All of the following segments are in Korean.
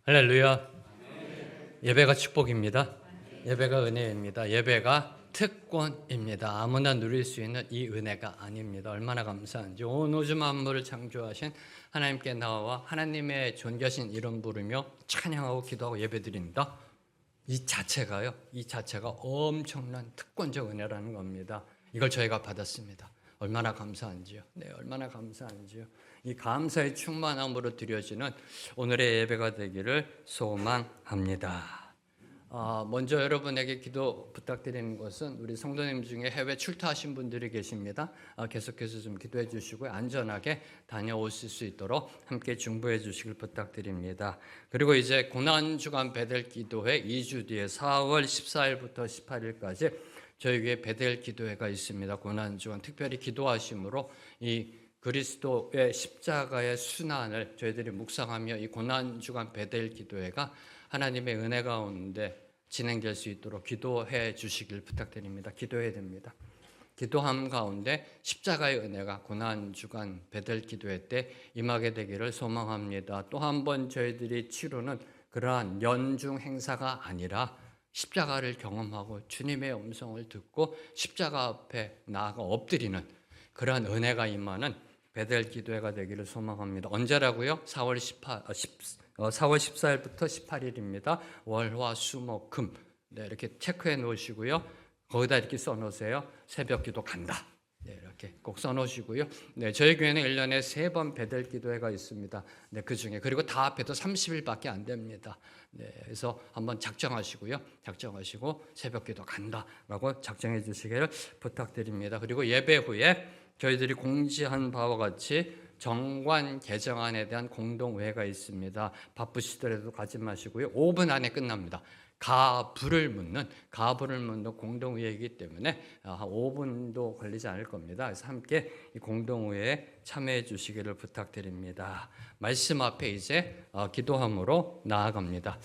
할렐루야. 예배가 축복입니다. 예배가 은혜입니다. 예배가 특권입니다. 아무나 누릴 수 있는 이 은혜가 아닙니다. 얼마나 감사한지. 온 우주 만물을 창조하신 하나님께 나와 하나님의 존귀하신 이름 부르며 찬양하고 기도하고 예배드립니다. 이 자체가 엄청난 특권적 은혜라는 겁니다. 이걸 저희가 받았습니다. 얼마나 감사한지요. 네, 얼마나 감사한지요. 이 감사의 충만함으로 드려지는 오늘의 예배가 되기를 소망합니다. 먼저 여러분에게 기도 부탁드리는 것은 우리 성도님 중에 해외 출타하신 분들이 계십니다. 계속해서 좀 기도해 주시고 안전하게 다녀오실 수 있도록 함께 중보해 주시길 부탁드립니다. 그리고 이제 고난주간 베델 기도회 2주 뒤에 4월 14일부터 18일까지 저희 교회 베델 기도회가 있습니다. 고난주간 특별히 기도하심으로 이 그리스도의 십자가의 순환을 저희들이 묵상하며 이 고난주간 베델 기도회가 하나님의 은혜 가운데 진행될 수 있도록 기도해 주시길 부탁드립니다. 기도해야 됩니다. 기도함 가운데 십자가의 은혜가 고난주간 베델 기도회 때 임하게 되기를 소망합니다. 또 한 번 저희들이 치르는 그러한 연중 행사가 아니라 십자가를 경험하고 주님의 음성을 듣고 십자가 앞에 나아가 엎드리는 그러한 은혜가 임하는 베델 기도회가 되기를 소망합니다. 언제라고요? 4월 14일부터 18일입니다. 월, 화, 수, 목, 금. 네, 이렇게 체크해 놓으시고요. 거기다 이렇게 써 놓으세요. 새벽 기도 간다. 네, 이렇게 꼭 써 놓으시고요. 네, 저희 교회는 1년에 3번 베델 기도회가 있습니다. 네, 그 중에 그리고 다 합해도 30일밖에 안 됩니다. 네, 그래서 한번 작정하시고요. 작정하시고 새벽 기도 간다라고 작정해 주시기를 부탁드립니다. 그리고 예배 후에 저희들이 공지한 바와 같이 정관 개정안에 대한 공동회의가 있습니다. 바쁘시더라도 가지 마시고요. 5분 안에 끝납니다. 가불을 묻는 공동회의이기 때문에 한 5분도 걸리지 않을 겁니다. 그래서 함께 이 공동회의에 참여해 주시기를 부탁드립니다. 말씀 앞에 이제 기도함으로 나아갑니다.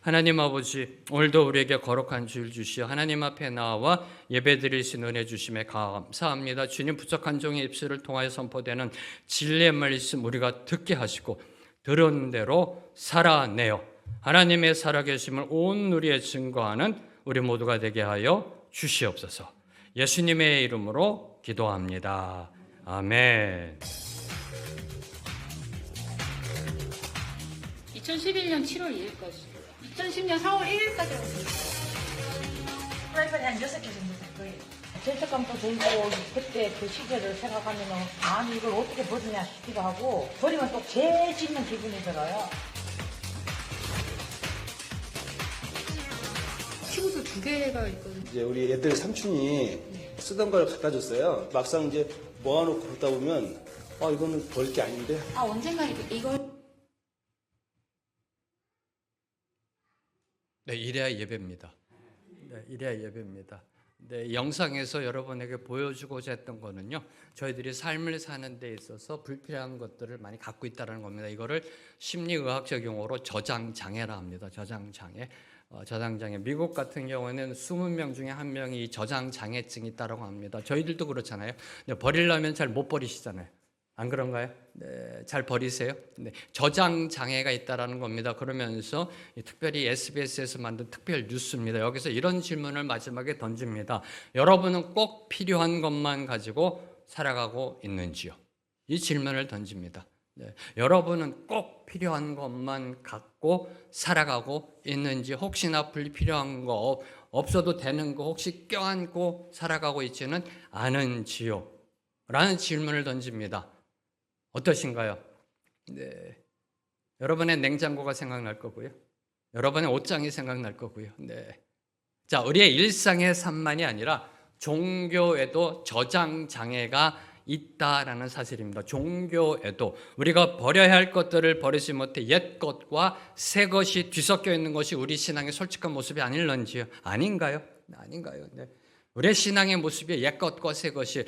하나님 아버지, 오늘도 우리에게 거룩한 주일 주시어 하나님 앞에 나와 예배드릴 수 있는 은혜 주심에 감사합니다. 주님, 부족한 종의 입술을 통하여 선포되는 진리의 말씀 우리가 듣게 하시고 들은 대로 살아내어 하나님의 살아계심을 온 누리에 증거하는 우리 모두가 되게 하여 주시옵소서. 예수님의 이름으로 기도합니다. 아멘. 2011년 7월 2일까지 2010년 4월 1일까지 프라이팬이 한 6개 정도 될 거예요. 죄책감도 들고 그때 그 시절을 생각하면 아니 이걸 어떻게 버리냐 싶기도 하고 버리면 또 죄 짓는 기분이 들어요. 키보드 2개가 있거든요. 이제 우리 애들 삼촌이 쓰던 걸 갖다 줬어요. 막상 이제 모아놓고 그러다 보면 이거는 버릴 게 아닌데. 언젠가 이걸 네, 이래야 예배입니다. 네, 이래야 예배입니다. 네, 영상에서 여러분에게 보여주고자 했던 거는요, 저희들이 삶을 사는 데 있어서 불필요한 것들을 많이 갖고 있다는 겁니다. 이거를 심리의학적 용어로 저장장애라 합니다. 저장장애. 저장장애. 미국 같은 경우에는 20명 중에 1명이 이 저장장애증이 있다고 합니다. 저희들도 그렇잖아요. 버리려면 잘 못 버리시잖아요. 안 그런가요? 네, 잘 버리세요. 네, 저장장애가 있다는 겁니다. 그러면서 특별히 SBS에서 만든 특별 뉴스입니다. 여기서 이런 질문을 마지막에 던집니다. 여러분은 꼭 필요한 것만 가지고 살아가고 있는지요? 이 질문을 던집니다. 네, 여러분은 꼭 필요한 것만 갖고 살아가고 있는지, 혹시나 불필요한 거 없어도 되는 거 혹시 껴안고 살아가고 있지는 않은지요? 라는 질문을 던집니다. 어떠신가요? 네, 여러분의 냉장고가 생각날 거고요. 여러분의 옷장이 생각날 거고요. 네, 자, 우리의 일상의 삶만이 아니라 종교에도 저장장애가 있다라는 사실입니다. 종교에도 우리가 버려야 할 것들을 버리지 못해 옛 것과 새 것이 뒤섞여 있는 것이 우리 신앙의 솔직한 모습이 아닐런지요? 아닌가요? 아닌가요? 네. 우리의 신앙의 모습이 옛 것과 새 것이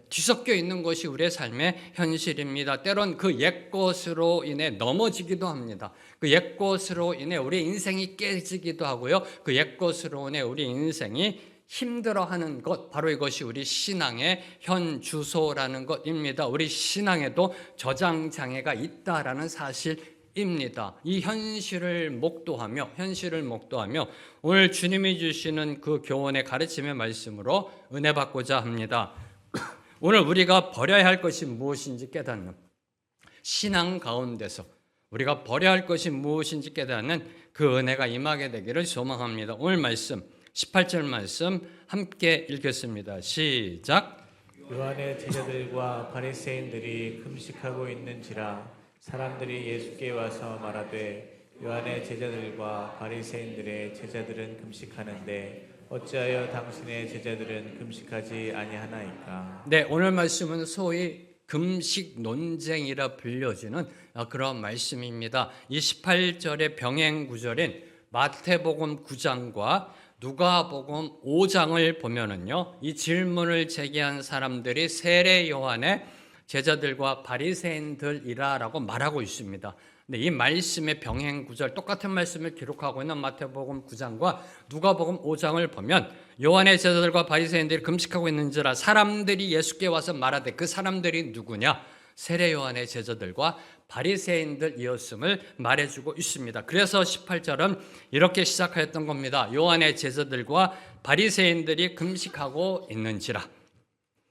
뒤섞여 있는 것이 우리의 삶의 현실입니다. 때론 그 옛 것으로 인해 넘어지기도 합니다. 그 옛 것으로 인해 우리 인생이 깨지기도 하고요. 그 옛 것으로 인해 우리 인생이 힘들어하는 것, 바로 이것이 우리 신앙의 현 주소라는 것입니다. 우리 신앙에도 저장장애가 있다라는 사실 입니다. 이 현실을 목도하며 오늘 주님이 주시는 그 교훈의 가르침의 말씀으로 은혜 받고자 합니다. 오늘 우리가 버려야 할 것이 무엇인지 깨닫는, 신앙 가운데서 우리가 버려야 할 것이 무엇인지 깨닫는 그 은혜가 임하게 되기를 소망합니다. 오늘 말씀 18절 말씀 함께 읽겠습니다. 시작. 요한의 제자들과 바리새인들이 금식하고 있는지라 사람들이 예수께 와서 말하되 요한의 제자들과 바리새인들의 제자들은 금식하는데 어찌하여 당신의 제자들은 금식하지 아니하나이까? 네, 오늘 말씀은 소위 금식 논쟁이라 불려지는 그런 말씀입니다. 이 18절의 병행 구절인 마태복음 9장과 누가복음 5장을 보면은요, 이 질문을 제기한 사람들이 세례 요한의 제자들과 바리새인들이라고 말하고 있습니다. 근데 이 말씀의 병행 구절, 똑같은 말씀을 기록하고 있는 마태복음 9장과 누가복음 5장을 보면 요한의 제자들과 바리새인들이 금식하고 있는지라 사람들이 예수께 와서 말하되, 그 사람들이 누구냐? 세례 요한의 제자들과 바리새인들이었음을 말해주고 있습니다. 그래서 18절은 이렇게 시작하였던 겁니다. 요한의 제자들과 바리새인들이 금식하고 있는지라.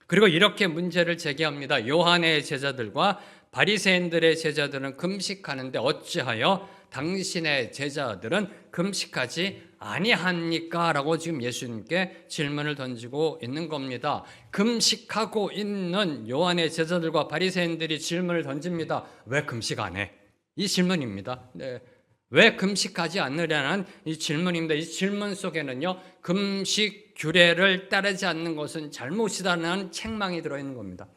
그리고 이렇게 문제를 제기합니다. 요한의 제자들과 바리새인들의 제자들은 금식하는데 어찌하여 당신의 제자들은 금식하지 아니합니까? 라고 지금 예수님께 질문을 던지고 있는 겁니다. 금식하고 있는 요한의 제자들과 바리새인들이 질문을 던집니다. 왜 금식 안 해? 이 질문입니다. 네. 왜 금식하지 않느냐는 이 질문입니다. 이 질문 속에는요, 금식 규례를 따르지 않는 것은 잘못이다라는 책망이 들어있는 겁니다.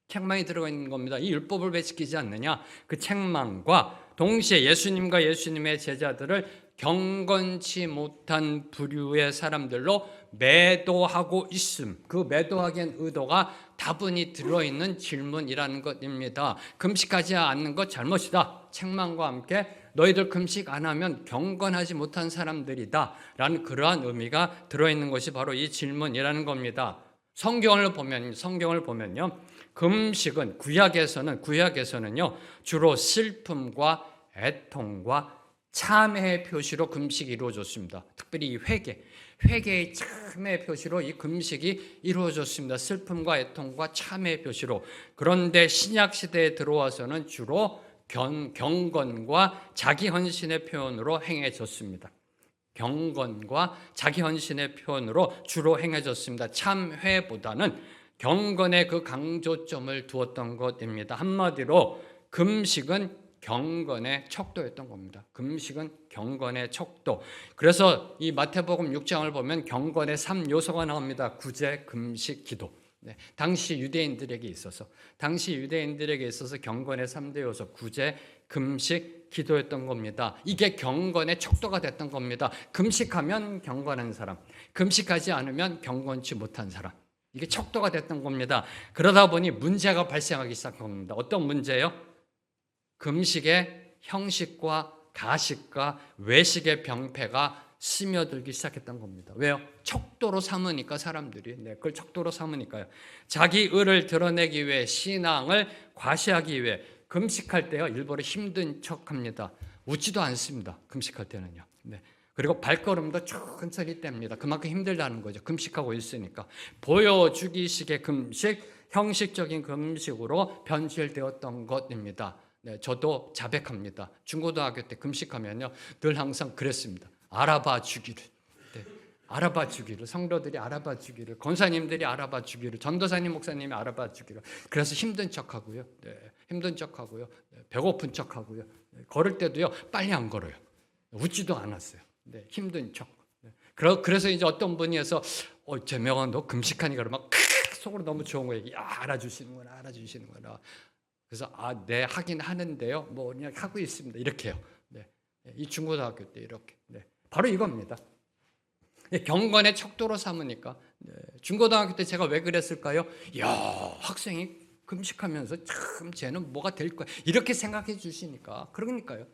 책망이 들어있는 겁니다. 이 율법을 왜 지키지 않느냐? 그 책망과 동시에 예수님과 예수님의 제자들을 경건치 못한 부류의 사람들로 매도하고 있음, 그 매도하기엔 의도가 다분히 들어있는 질문이라는 것입니다. 금식하지 않는 것 잘못이다. 책망과 함께 너희들 금식 안 하면 경건하지 못한 사람들이다 라는 그러한 의미가 들어있는 것이 바로 이 질문이라는 겁니다. 성경을 보면요, 금식은 구약에서는요 주로 슬픔과 애통과 참회의 표시로 금식이 이루어졌습니다. 특별히 이 회개의 참회의 표시로 이 금식이 이루어졌습니다. 슬픔과 애통과 참회의 표시로. 그런데 신약 시대에 들어와서는 주로 경건과 자기 헌신의 표현으로 행해졌습니다. 경건과 자기 헌신의 표현으로 주로 행해졌습니다. 참회보다는 경건의 그 강조점을 두었던 것입니다. 한마디로 금식은 경건의 척도였던 겁니다. 금식은 경건의 척도. 그래서 이 마태복음 6장을 보면 경건의 3요소가 나옵니다. 구제, 금식, 기도. 네, 당시 유대인들에게 있어서 경건의 3대 요소, 구제, 금식, 기도였던 겁니다. 이게 경건의 척도가 됐던 겁니다. 금식하면 경건한 사람, 금식하지 않으면 경건치 못한 사람. 이게 척도가 됐던 겁니다. 그러다 보니 문제가 발생하기 시작한 겁니다. 어떤 문제요? 금식의 형식과 가식과 외식의 병폐가 스며들기 시작했던 겁니다. 왜요? 척도로 삼으니까 사람들이. 그걸 척도로 삼으니까요. 자기 의를 드러내기 위해, 신앙을 과시하기 위해 금식할 때요 일부러 힘든 척합니다. 웃지도 않습니다. 금식할 때는요. 그리고 발걸음도 천천히 뗍니다. 그만큼 힘들다는 거죠. 금식하고 있으니까. 보여주기식의 금식, 형식적인 금식으로 변질되었던 것입니다. 저도 자백합니다. 중고등학교 때 금식하면요 늘 항상 그랬습니다. 알아봐 주기를, 성도들이 알아봐 주기를, 권사님들이 알아봐 주기를, 전도사님, 목사님이 알아봐 주기를. 그래서 힘든 척하고요, 배고픈 척하고요, 걸을 때도요 빨리 안 걸어요. 웃지도 않았어요. 힘든 척. 그래서 이제 어떤 분이 해서 재명아 너 금식하니까 막 속으로 너무 좋은 거예요. 알아주시는구나. 그래서 네 하긴 하는데요. 그냥 하고 있습니다. 이렇게요. 이 중고등학교 때 이렇게. 바로 이겁니다. 경건의 척도로 삼으니까. 중고등학교 때 제가 왜 그랬을까요? 학생이 금식하면서 참 쟤는 뭐가 될 거야. 이렇게 생각해 주시니까. 그러니까요.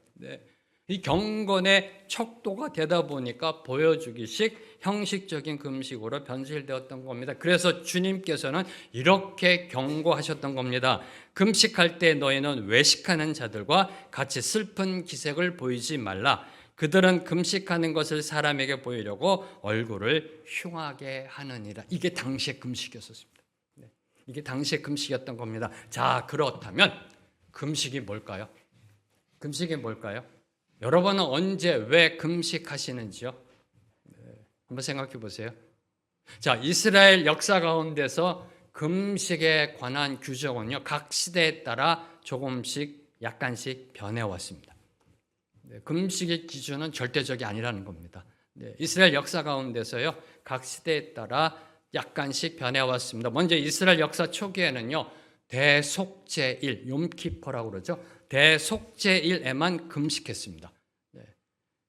이 경건의 척도가 되다 보니까 보여주기식 형식적인 금식으로 변질되었던 겁니다. 그래서 주님께서는 이렇게 경고하셨던 겁니다. 금식할 때 너희는 외식하는 자들과 같이 슬픈 기색을 보이지 말라. 그들은 금식하는 것을 사람에게 보이려고 얼굴을 흉하게 하느니라. 이게 당시의 금식이었습니다. 이게 당시의 금식이었던 겁니다. 자, 그렇다면 금식이 뭘까요? 금식이 뭘까요? 여러분은 언제 왜 금식하시는지요? 한번 생각해 보세요. 자, 이스라엘 역사 가운데서 금식에 관한 규정은요, 각 시대에 따라 조금씩 약간씩 변해왔습니다. 금식의 기준은 절대적이 아니라는 겁니다. 이스라엘 역사 가운데서요, 각 시대에 따라 약간씩 변해왔습니다. 먼저 이스라엘 역사 초기에는요, 대속죄일, 욤키퍼라고 그러죠. 대속죄일에만 금식했습니다.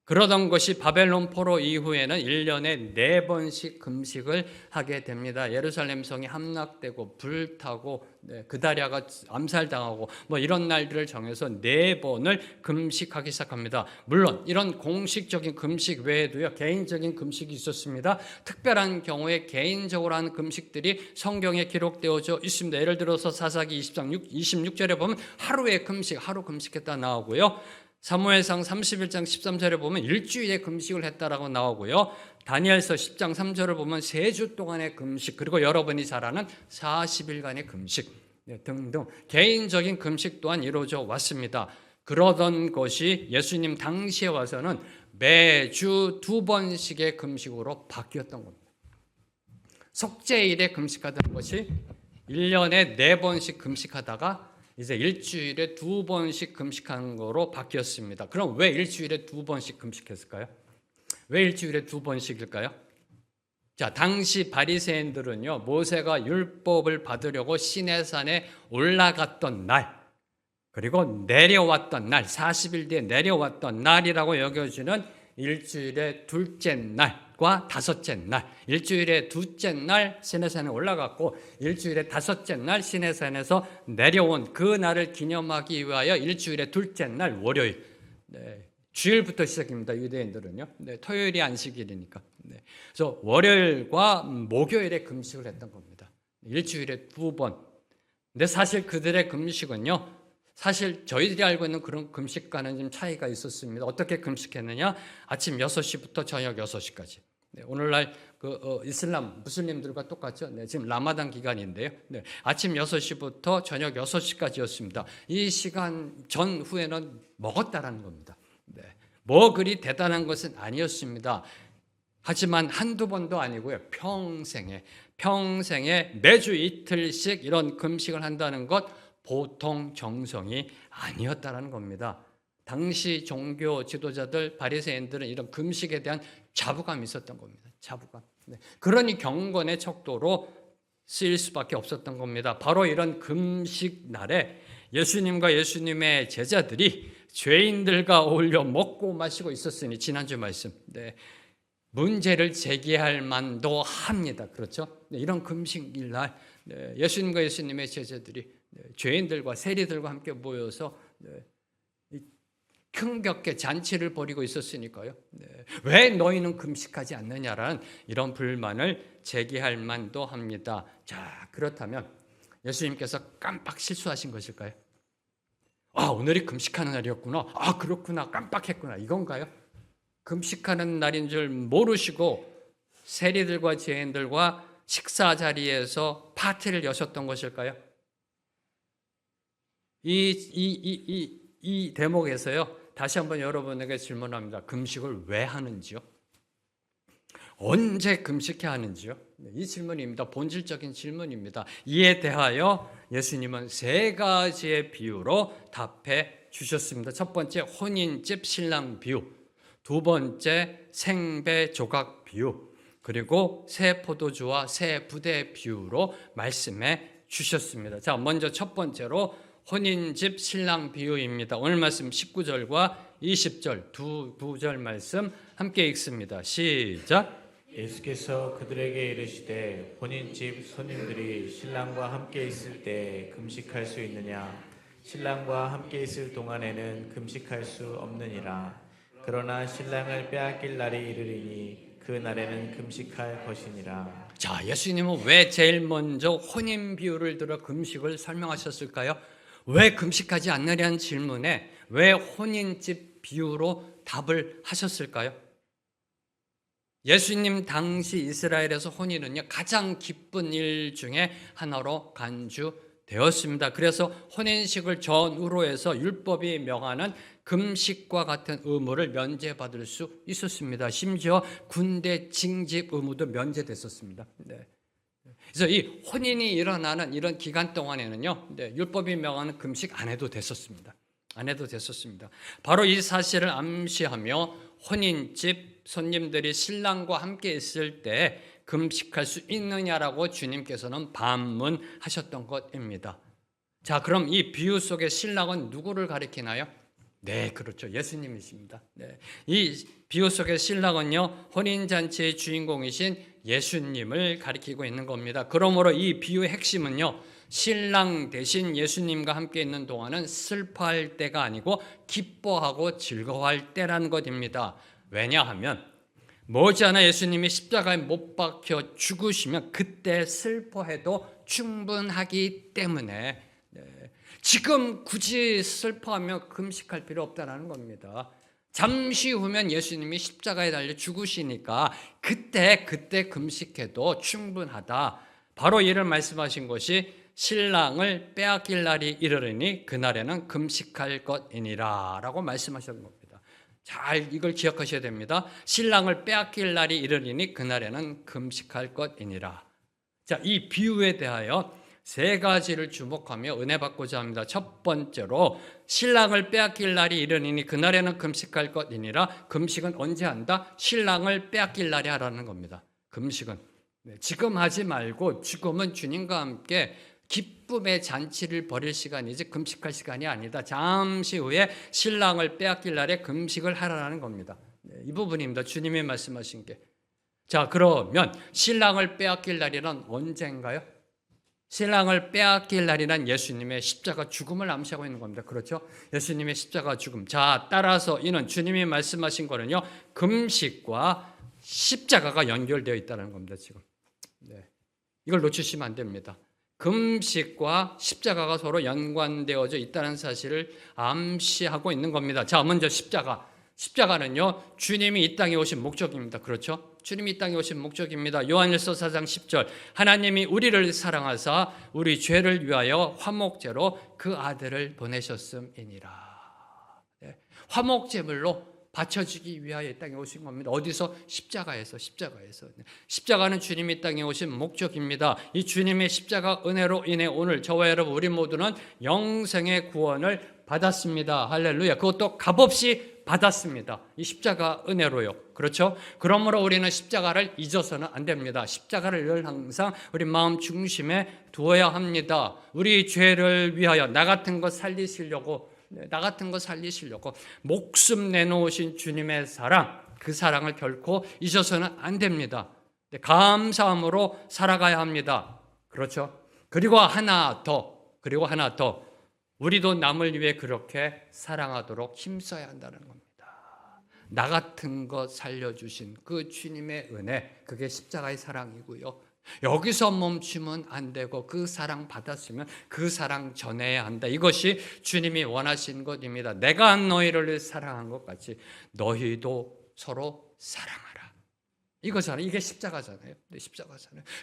그러던 것이 바벨론 포로 이후에는 1년에 4번씩 금식을 하게 됩니다. 예루살렘 성이 함락되고 불타고 그다랴가 암살당하고 뭐 이런 날들을 정해서 4번을 금식하기 시작합니다. 물론 이런 공식적인 금식 외에도요, 개인적인 금식이 있었습니다. 특별한 경우에 개인적으로 하는 금식들이 성경에 기록되어져 있습니다. 예를 들어서 사사기 20장 26절에 보면 하루의 금식, 하루 금식했다 나오고요. 사무엘상 31장 13절에 보면 일주일에 금식을 했다라고 나오고요. 다니엘서 10장 3절을 보면 3주 동안의 금식, 그리고 여러분이 잘 아는 40일간의 금식 등등 개인적인 금식 또한 이루어져 왔습니다. 그러던 것이 예수님 당시에 와서는 매주 2번씩의 금식으로 바뀌었던 겁니다. 속죄일에 금식하던 것이 1년에 4번씩 금식하다가 이제 일주일에 2번씩 금식하는 거로 바뀌었습니다. 그럼 왜 일주일에 2번씩 금식했을까요? 왜 일주일에 2번씩일까요? 자, 당시 바리새인들은요, 모세가 율법을 받으려고 시내산에 올라갔던 날, 그리고 내려왔던 날, 40일 뒤에 내려왔던 날이라고 여겨지는 일주일의 둘째 날과 다섯째 날, 일주일의 둘째 날 시내산에 올라갔고 일주일의 다섯째 날 시내산에서 내려온 그 날을 기념하기 위하여 일주일의 둘째 날 월요일, 주일부터 시작입니다. 유대인들은요. 토요일이 안식일이니까. 그래서 월요일과 목요일에 금식을 했던 겁니다. 일주일에 2번. 근데 사실 그들의 금식은요, 사실 저희들이 알고 있는 그런 금식과는 좀 차이가 있었습니다. 어떻게 금식했느냐? 아침 6시부터 저녁 6시까지. 오늘날 이슬람 무슬림들과 똑같죠. 지금 라마단 기간인데요. 아침 6시부터 저녁 6시까지였습니다. 이 시간 전후에는 먹었다라는 겁니다. 뭐 그리 대단한 것은 아니었습니다. 하지만 한두 번도 아니고요. 평생에 매주 이틀씩 이런 금식을 한다는 것 보통 정성이 아니었다라는 겁니다. 당시 종교 지도자들 바리새인들은 이런 금식에 대한 자부감이 있었던 겁니다. 자부감. 그러니 경건의 척도로 쓰일 수밖에 없었던 겁니다. 바로 이런 금식 날에 예수님과 예수님의 제자들이 죄인들과 어울려 먹고 마시고 있었으니 지난주 말씀 문제를 제기할 만도 합니다. 그렇죠? 이런 금식일 날 예수님과 예수님의 제자들이 죄인들과 세리들과 함께 모여서 흥겹게 잔치를 벌이고 있었으니까요. 왜 너희는 금식하지 않느냐라는 이런 불만을 제기할 만도 합니다. 자, 그렇다면 예수님께서 깜빡 실수하신 것일까요? 오늘이 금식하는 날이었구나. 그렇구나. 깜빡했구나. 이건가요? 금식하는 날인 줄 모르시고 세리들과 죄인들과 식사 자리에서 파티를 여셨던 것일까요? 이 대목에서요, 다시 한번 여러분에게 질문합니다. 금식을 왜 하는지요? 언제 금식해야 하는지요? 이 질문입니다. 본질적인 질문입니다. 이에 대하여 예수님은 3가지의 비유로 답해 주셨습니다. 첫 번째, 혼인집 신랑 비유. 두 번째, 생배 조각 비유. 그리고 새 포도주와 새 부대 비유로 말씀해 주셨습니다. 자, 먼저 첫 번째로 혼인집 신랑 비유입니다. 오늘 말씀 19절과 20절 두 구절 말씀 함께 읽습니다. 시작. 예수께서 그들에게 이르시되 혼인집 손님들이 신랑과 함께 있을 때 금식할 수 있느냐? 신랑과 함께 있을 동안에는 금식할 수 없느니라. 그러나 신랑을 빼앗길 날이 이르리니 그 날에는 금식할 것이니라. 자, 예수님은 왜 제일 먼저 혼인 비유를 들어 금식을 설명하셨을까요? 왜 금식하지 않느냐는 질문에 왜 혼인집 비유로 답을 하셨을까요? 예수님 당시 이스라엘에서 혼인은요, 가장 기쁜 일 중에 하나로 간주되었습니다. 그래서 혼인식을 전후로 해서 율법이 명하는 금식과 같은 의무를 면제받을 수 있었습니다. 심지어 군대 징집 의무도 면제됐었습니다. 네. 그래서 이 혼인이 일어나는 이런 기간 동안에는요, 율법이 명하는 금식 안 해도 됐었습니다. 안 해도 됐었습니다. 바로 이 사실을 암시하며 혼인집 손님들이 신랑과 함께 있을 때 금식할 수 있느냐라고 주님께서는 반문하셨던 것입니다. 자, 그럼 이 비유 속의 신랑은 누구를 가리키나요? 네, 그렇죠. 예수님이십니다. 네. 이 비유 속의 신랑은요, 혼인잔치의 주인공이신 예수님을 가리키고 있는 겁니다. 그러므로 이 비유의 핵심은요, 신랑 대신 예수님과 함께 있는 동안은 슬퍼할 때가 아니고 기뻐하고 즐거워할 때라는 것입니다. 왜냐하면 머지않아 예수님이 십자가에 못 박혀 죽으시면 그때 슬퍼해도 충분하기 때문에 지금 굳이 슬퍼하며 금식할 필요 없다는 겁니다. 잠시 후면 예수님이 십자가에 달려 죽으시니까 그때 금식해도 충분하다. 바로 이를 말씀하신 것이 신랑을 빼앗길 날이 이르리니 그날에는 금식할 것이니라 라고 말씀하셨던 겁니다. 잘 이걸 기억하셔야 됩니다. 신랑을 빼앗길 날이 이르리니 그날에는 금식할 것이니라. 자, 이 비유에 대하여 세 가지를 주목하며 은혜 받고자 합니다. 첫 번째로 신랑을 빼앗길 날이 이르니 그날에는 금식할 것이니라. 금식은 언제 한다? 신랑을 빼앗길 날이 하라는 겁니다. 금식은 지금 하지 말고 지금은 주님과 함께 기쁨의 잔치를 벌일 시간이지 금식할 시간이 아니다. 잠시 후에 신랑을 빼앗길 날에 금식을 하라는 겁니다. 이 부분입니다. 주님이 말씀하신 게. 자, 그러면 신랑을 빼앗길 날이란 언제인가요? 신랑을 빼앗길 날이란 예수님의 십자가 죽음을 암시하고 있는 겁니다. 그렇죠? 예수님의 십자가 죽음. 자, 따라서 이는 주님이 말씀하신 거는요, 금식과 십자가가 연결되어 있다는 겁니다. 지금. 네. 이걸 놓치시면 안 됩니다. 금식과 십자가가 서로 연관되어져 있다는 사실을 암시하고 있는 겁니다. 자, 먼저 십자가. 십자가는요, 주님이 이 땅에 오신 목적입니다. 그렇죠? 주님이 이 땅에 오신 목적입니다. 요한일서 4장 10절. 하나님이 우리를 사랑하사 우리 죄를 위하여 화목제로 그 아들을 보내셨음이니라. 네. 화목제물로 바쳐주기 위하여 이 땅에 오신 겁니다. 어디서? 십자가에서. 십자가는 주님이 이 땅에 오신 목적입니다. 이 주님의 십자가 은혜로 인해 오늘 저와 여러분 우리 모두는 영생의 구원을 받았습니다. 할렐루야. 그것도 값없이 받았습니다. 이 십자가 은혜로요. 그렇죠? 그러므로 우리는 십자가를 잊어서는 안 됩니다. 십자가를 늘 항상 우리 마음 중심에 두어야 합니다. 우리 죄를 위하여 나 같은 거 살리시려고 목숨 내놓으신 주님의 사랑, 그 사랑을 결코 잊어서는 안 됩니다. 감사함으로 살아가야 합니다. 그렇죠? 그리고 하나 더. 우리도 남을 위해 그렇게 사랑하도록 힘써야 한다는 겁니다. 나 같은 거 살려주신 그 주님의 은혜, 그게 십자가의 사랑이고요. 여기서 멈추면 안 되고 그 사랑 받았으면 그 사랑 전해야 한다. 이것이 주님이 원하신 것입니다. 내가 너희를 사랑한 것 같이 너희도 서로 사랑하라. 이거잖아요. 이게 십자가잖아요.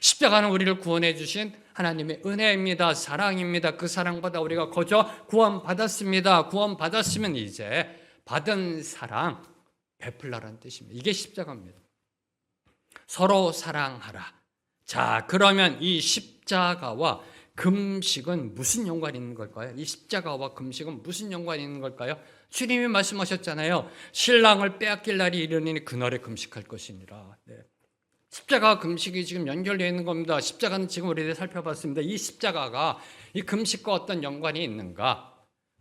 십자가는 우리를 구원해 주신 하나님의 은혜입니다. 사랑입니다. 그 사랑보다 우리가 거저 구원받았습니다. 구원받았으면 이제 받은 사랑 베풀라라는 뜻입니다. 이게 십자가입니다. 서로 사랑하라. 자, 그러면 이 십자가와 금식은 무슨 연관이 있는 걸까요? 이 십자가와 금식은 무슨 연관이 있는 걸까요? 주님이 말씀하셨잖아요. 신랑을 빼앗길 날이 이르니 그날에 금식할 것이니라. 네. 십자가와 금식이 지금 연결되어 있는 겁니다. 십자가는 지금 우리들이 살펴봤습니다. 이 십자가가 이 금식과 어떤 연관이 있는가?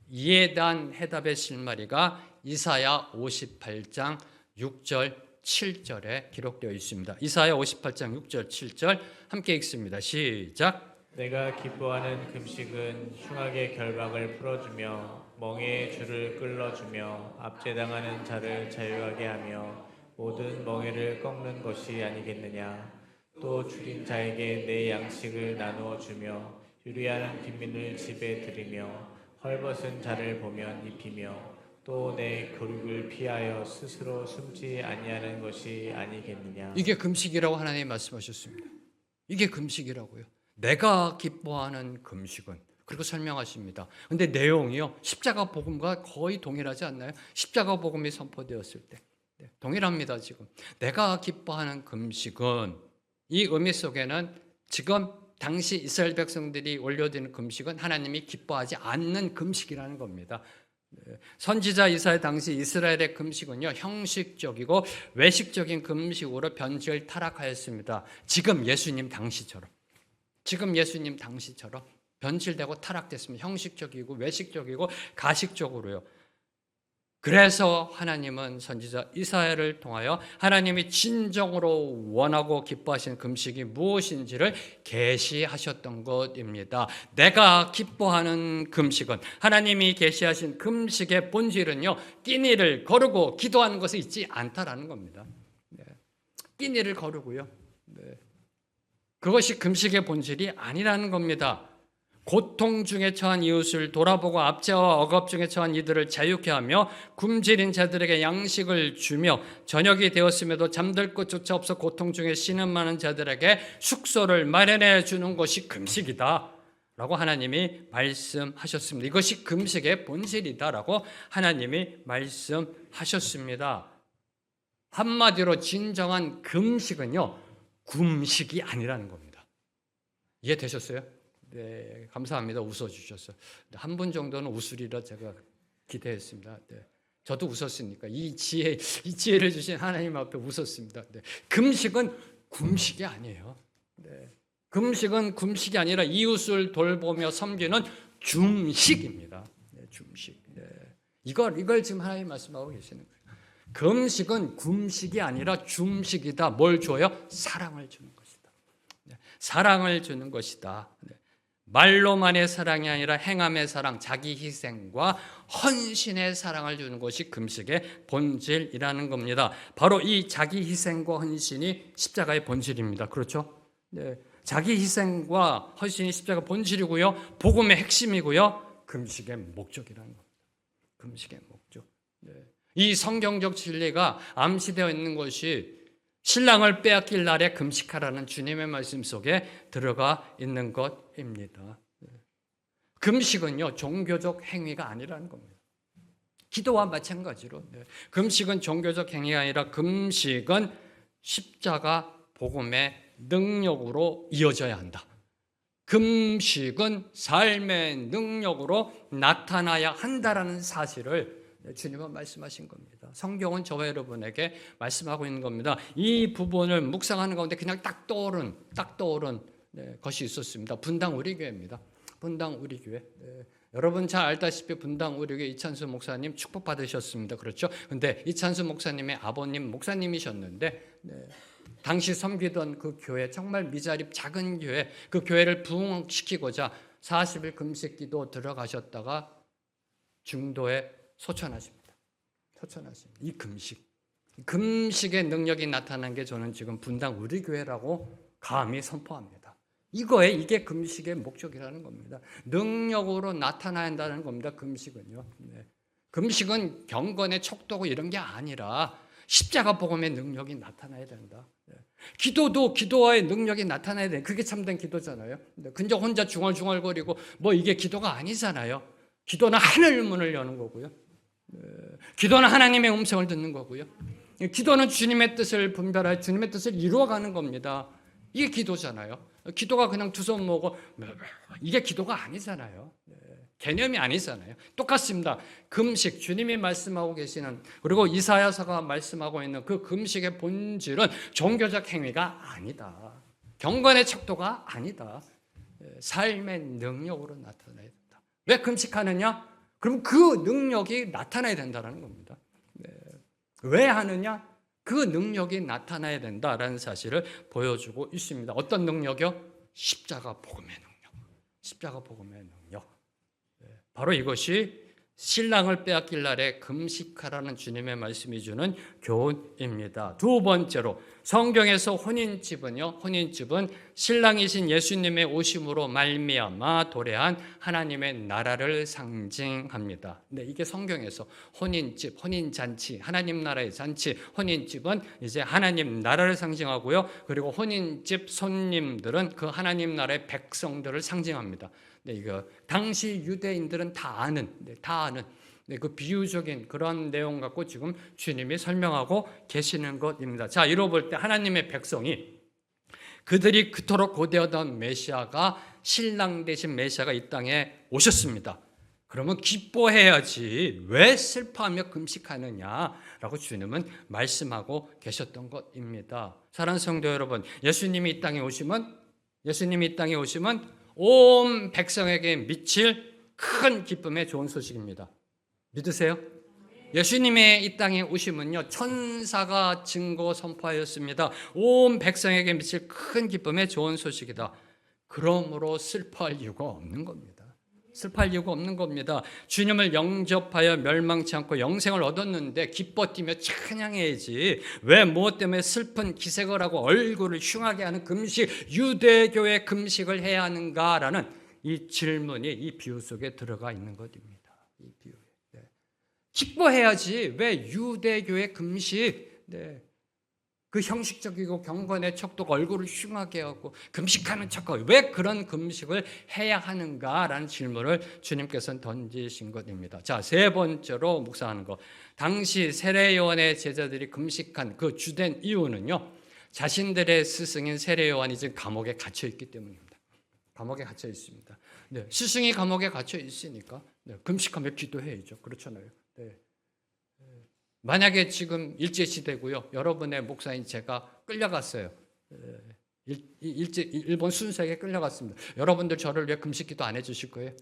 이에 대한 해답의 실마리가 이사야 58장 6절 7절에 기록되어 있습니다. 이사야 58장 6절 7절 함께 읽습니다. 시작. 내가 기뻐하는 금식은 흉악의 결박을 풀어주며 멍에의 줄을 끌어주며 압제당하는 자를 자유하게 하며 모든 멍에를 꺾는 것이 아니겠느냐. 또 줄인 자에게 내 양식을 나누어 주며 유리하는 빈민을 집에 들이며 헐벗은 자를 보면 입히며 또 내 교육을 피하여 스스로 숨지 아니하는 것이 아니겠느냐. 이게 금식이라고 하나님이 말씀하셨습니다. 이게 금식이라고요. 내가 기뻐하는 금식은, 그리고 설명하십니다. 근데 내용이요, 십자가 복음과 거의 동일하지 않나요? 십자가 복음이 선포되었을 때 동일합니다. 지금 내가 기뻐하는 금식은, 이 의미 속에는 지금 당시 이스라엘 백성들이 올려드리는 금식은 하나님이 기뻐하지 않는 금식이라는 겁니다. 선지자 이사야 당시 이스라엘의 금식은요, 형식적이고 외식적인 금식으로 변질 타락하였습니다. 지금 예수님 당시처럼 변질되고 타락됐습니다. 형식적이고 외식적이고 가식적으로요. 그래서 하나님은 선지자 이사야를 통하여 하나님이 진정으로 원하고 기뻐하시는 금식이 무엇인지를 계시하셨던 것입니다. 내가 기뻐하는 금식은, 하나님이 계시하신 금식의 본질은요, 끼니를 거르고 기도하는 것에 있지 않다라는 겁니다. 끼니를 거르고요, 그것이 금식의 본질이 아니라는 겁니다. 고통 중에 처한 이웃을 돌아보고 압제와 억압 중에 처한 이들을 자유케 하며 굶주린 자들에게 양식을 주며 저녁이 되었음에도 잠들 곳조차 없어 고통 중에 신음하는 자들에게 숙소를 마련해 주는 것이 금식이다 라고 하나님이 말씀하셨습니다. 이것이 금식의 본질이다 라고 하나님이 말씀하셨습니다. 한마디로 진정한 금식은요, 굶식이 아니라는 겁니다. 이해되셨어요? 네, 감사합니다. 웃어주셨어요. 한 분 정도는 웃으리라 제가 기대했습니다. 네, 저도 웃었으니까 이 지혜를 주신 하나님 앞에 웃었습니다. 네, 금식은 굶식이 아니에요. 네, 금식은 굶식이 아니라 이웃을 돌보며 섬기는 줌식입니다. 네, 줌식. 네, 이걸 지금 하나님 말씀하고 계시는 거예요. 금식은 굶식이 아니라 줌식이다. 뭘 줘요? 사랑을 주는 것이다. 네, 사랑을 주는 것이다. 네. 말로만의 사랑이 아니라 행함의 사랑, 자기 희생과 헌신의 사랑을 주는 것이 금식의 본질이라는 겁니다. 바로 이 자기 희생과 헌신이 십자가의 본질입니다. 그렇죠? 네. 자기 희생과 헌신이 십자가 본질이고요, 복음의 핵심이고요, 금식의 목적이라는 겁니다. 금식의 목적. 네. 이 성경적 진리가 암시되어 있는 것이 신랑을 빼앗길 날에 금식하라는 주님의 말씀 속에 들어가 있는 것입니다. 금식은요, 종교적 행위가 아니라는 겁니다. 기도와 마찬가지로 금식은 종교적 행위가 아니라 금식은 십자가 복음의 능력으로 이어져야 한다. 금식은 삶의 능력으로 나타나야 한다라는 사실을 주님은 말씀하신 겁니다. 성경은 저와 여러분에게 말씀하고 있는 겁니다. 이 부분을 묵상하는 가운데 그냥 딱 떠오른 것이 있었습니다. 분당 우리교회입니다. 분당 우리교회. 여러분 잘 알다시피 분당 우리교회 이찬수 목사님 축복 받으셨습니다. 그렇죠? 근데 이찬수 목사님의 아버님 목사님이셨는데, 당시 섬기던 그 교회, 정말 미자립 작은 교회, 그 교회를 부흥시키고자 40일 금식 기도 들어가셨다가 중도에 소천하십니다. 이 금식의 능력이 나타난 게 저는 지금 분당 우리교회라고 감히 선포합니다. 이게 금식의 목적이라는 겁니다. 능력으로 나타나야 한다는 겁니다. 금식은요. 금식은 경건의 척도고 이런 게 아니라 십자가 복음의 능력이 나타나야 된다. 기도도 기도와의 능력이 나타나야 돼. 그게 참된 기도잖아요. 근데 혼자 중얼중얼거리고 이게 기도가 아니잖아요. 기도는 하늘 문을 여는 거고요. 기도는 하나님의 음성을 듣는 거고요. 기도는 주님의 뜻을 분별하여 주님의 뜻을 이루어가는 겁니다. 이게 기도잖아요. 기도가 그냥 두 손 모으고 이게 기도가 아니잖아요. 개념이 아니잖아요. 똑같습니다. 금식, 주님이 말씀하고 계시는, 그리고 이사야서가 말씀하고 있는 그 금식의 본질은 종교적 행위가 아니다. 경건의 척도가 아니다. 삶의 능력으로 나타나야 된다. 왜 금식하느냐? 그럼 그 능력이 나타나야 된다는 겁니다. 왜 하느냐? 그 능력이 나타나야 된다라는 사실을 보여주고 있습니다. 어떤 능력이요? 십자가 복음의 능력. 십자가 복음의 능력. 바로 이것이 신랑을 빼앗길 날에 금식하라는 주님의 말씀이 주는 교훈입니다. 두 번째로 성경에서 혼인집은 신랑이신 예수님의 오심으로 말미암아 도래한 하나님의 나라를 상징합니다. 네, 이게 성경에서 혼인집, 혼인잔치, 하나님 나라의 잔치, 혼인집은 이제 하나님 나라를 상징하고요. 그리고 혼인집 손님들은 그 하나님 나라의 백성들을 상징합니다. 네, 이거 당시 유대인들은 다 아는 네, 그 비유적인 그런 내용 갖고 지금 주님이 설명하고 계시는 것입니다. 자, 이로 볼 때 하나님의 백성이 그들이 그토록 고대하던 메시아가 신랑 되신 메시아가 이 땅에 오셨습니다. 그러면 기뻐해야지 왜 슬퍼하며 금식하느냐라고 주님은 말씀하고 계셨던 것입니다. 사랑하는 성도 여러분, 예수님이 이 땅에 오시면 온 백성에게 미칠 큰 기쁨의 좋은 소식입니다. 믿으세요? 예수님의 이 땅에 오심은요, 천사가 증거 선포하였습니다. 온 백성에게 미칠 큰 기쁨의 좋은 소식이다. 그러므로 슬퍼할 이유가 없는 겁니다. 주님을 영접하여 멸망치 않고 영생을 얻었는데 기뻐 뛰며 찬양해야지. 왜 무엇 때문에 슬픈 기색을 하고 얼굴을 흉하게 하는 금식, 유대교의 금식을 해야 하는가라는 이 질문이 이 비유 속에 들어가 있는 것입니다. 이 비유. 네. 기뻐해야지. 왜 유대교의 금식? 네. 그 형식적이고 경건의 척도가 얼굴을 흉하게 하고 금식하는 척하고 왜 그런 금식을 해야 하는가라는 질문을 주님께서는 던지신 것입니다. 자, 세 번째로 묵상하는 것. 당시 세례 요한의 제자들이 금식한 그 주된 이유는요, 자신들의 스승인 세례 요한이 지금 감옥에 갇혀 있기 때문입니다. 감옥에 갇혀 있습니다. 네, 스승이 감옥에 갇혀 있으니까 네, 금식하며 기도해야죠. 그렇잖아요. 네. 만약에 지금 일제시대고요, 여러분의 목사인 제가 끌려갔어요. 일본 순사에게 끌려갔습니다. 여러분들 저를 위해 금식기도 안 해주실 거예요?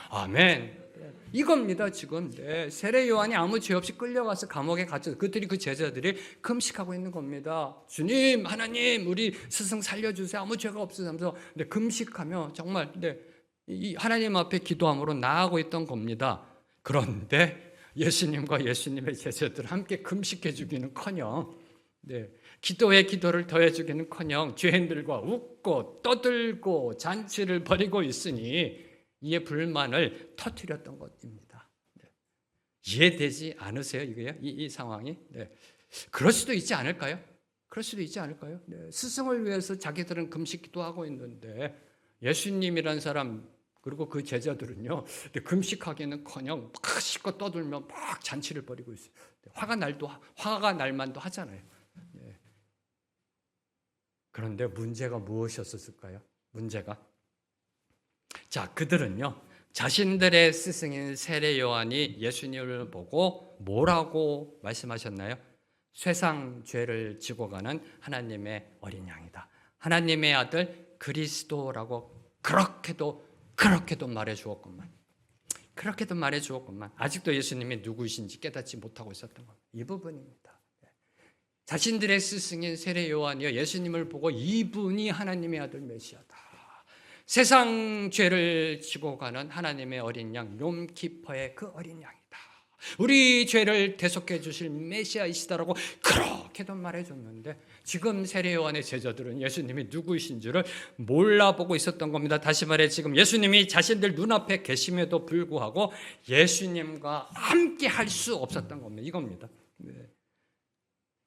아멘. 이겁니다 지금. 네, 세례 요한이 아무 죄 없이 끌려가서 감옥에 갇혀 그 제자들이 금식하고 있는 겁니다. 주님, 하나님, 우리 스승 살려주세요. 아무 죄가 없으면서 금식하며 정말 이 하나님 앞에 기도함으로 나아가고 있던 겁니다. 그런데 예수님과 예수님의 제자들 함께 금식해 주기는커녕 기도에 기도를 더해 주기는커녕 죄인들과 웃고 떠들고 잔치를 벌이고 있으니 이에 불만을 터뜨렸던 것입니다. 이해되지 않으세요? 이거요? 이 상황이? 그럴 수도 있지 않을까요? 스승을 위해서 자기들은 금식 기도하고 있는데 예수님이란 사람 그리고 그 제자들은요, 금식하기는커녕 막 씻고 떠들며 막 잔치를 벌이고 있어요. 화가 날 만도 하잖아요. 그런데 문제가 무엇이었을까요? 자, 그들은요, 자신들의 스승인 세례 요한이 예수님을 보고 뭐라고 말씀하셨나요? 세상 죄를 지고 가는 하나님의 어린 양이다. 하나님의 아들 그리스도라고 그렇게도 말해 주었건만. 아직도 예수님이 누구이신지 깨닫지 못하고 있었던 겁니다. 이 부분입니다. 자신들의 스승인 세례 요한이요, 예수님을 보고 이분이 하나님의 아들 메시아다. 세상 죄를 지고 가는 하나님의 어린 양, 욤키퍼의 그 어린 양이다. 우리 죄를 대속해 주실 메시아이시다라고 그렇게도 말해줬는데 지금 세례 요한의 제자들은 예수님이 누구이신 줄을 몰라보고 있었던 겁니다. 다시 말해 지금 예수님이 자신들 눈앞에 계심에도 불구하고 예수님과 함께 할 수 없었던 겁니다. 이겁니다.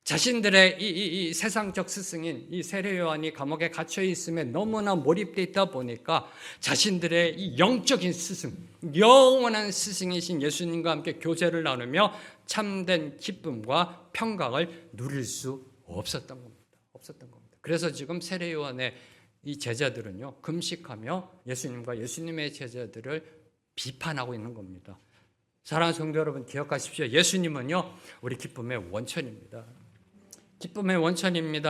자신들의 이 세상적 스승인 이 세례 요한이 감옥에 갇혀 있음에 너무나 몰입되어 있다 보니까 자신들의 이 영적인 스승, 영원한 스승이신 예수님과 함께 교제를 나누며 참된 기쁨과 평강을 누릴 수 없었던 겁니다. 그래서 지금 세례 요한의 이 제자들은요, 금식하며 예수님과 예수님의 제자들을 비판하고 있는 겁니다. 사랑하는 성도 여러분, 기억하십시오. 예수님은요, 우리 기쁨의 원천입니다.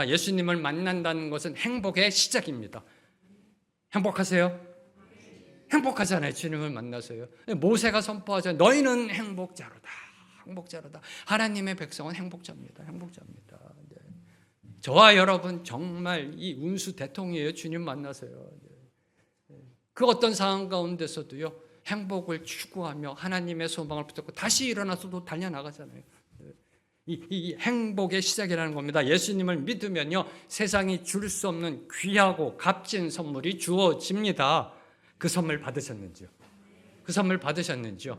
예수님을 만난다는 것은 행복의 시작입니다. 행복하세요? 행복하잖아요. 주님을 만나서요. 모세가 선포하잖아요. 너희는 행복자로다. 하나님의 백성은 행복자입니다. 저와 여러분 정말 이 운수 대통이에요. 주님 만나서요. 그 어떤 상황 가운데서도요, 행복을 추구하며 하나님의 소망을 붙잡고 다시 일어나서도 달려나가잖아요. 이 행복의 시작이라는 겁니다. 예수님을 믿으면요, 세상이 줄 수 없는 귀하고 값진 선물이 주어집니다. 그 선물 받으셨는지요? 그 선물 받으셨는지요?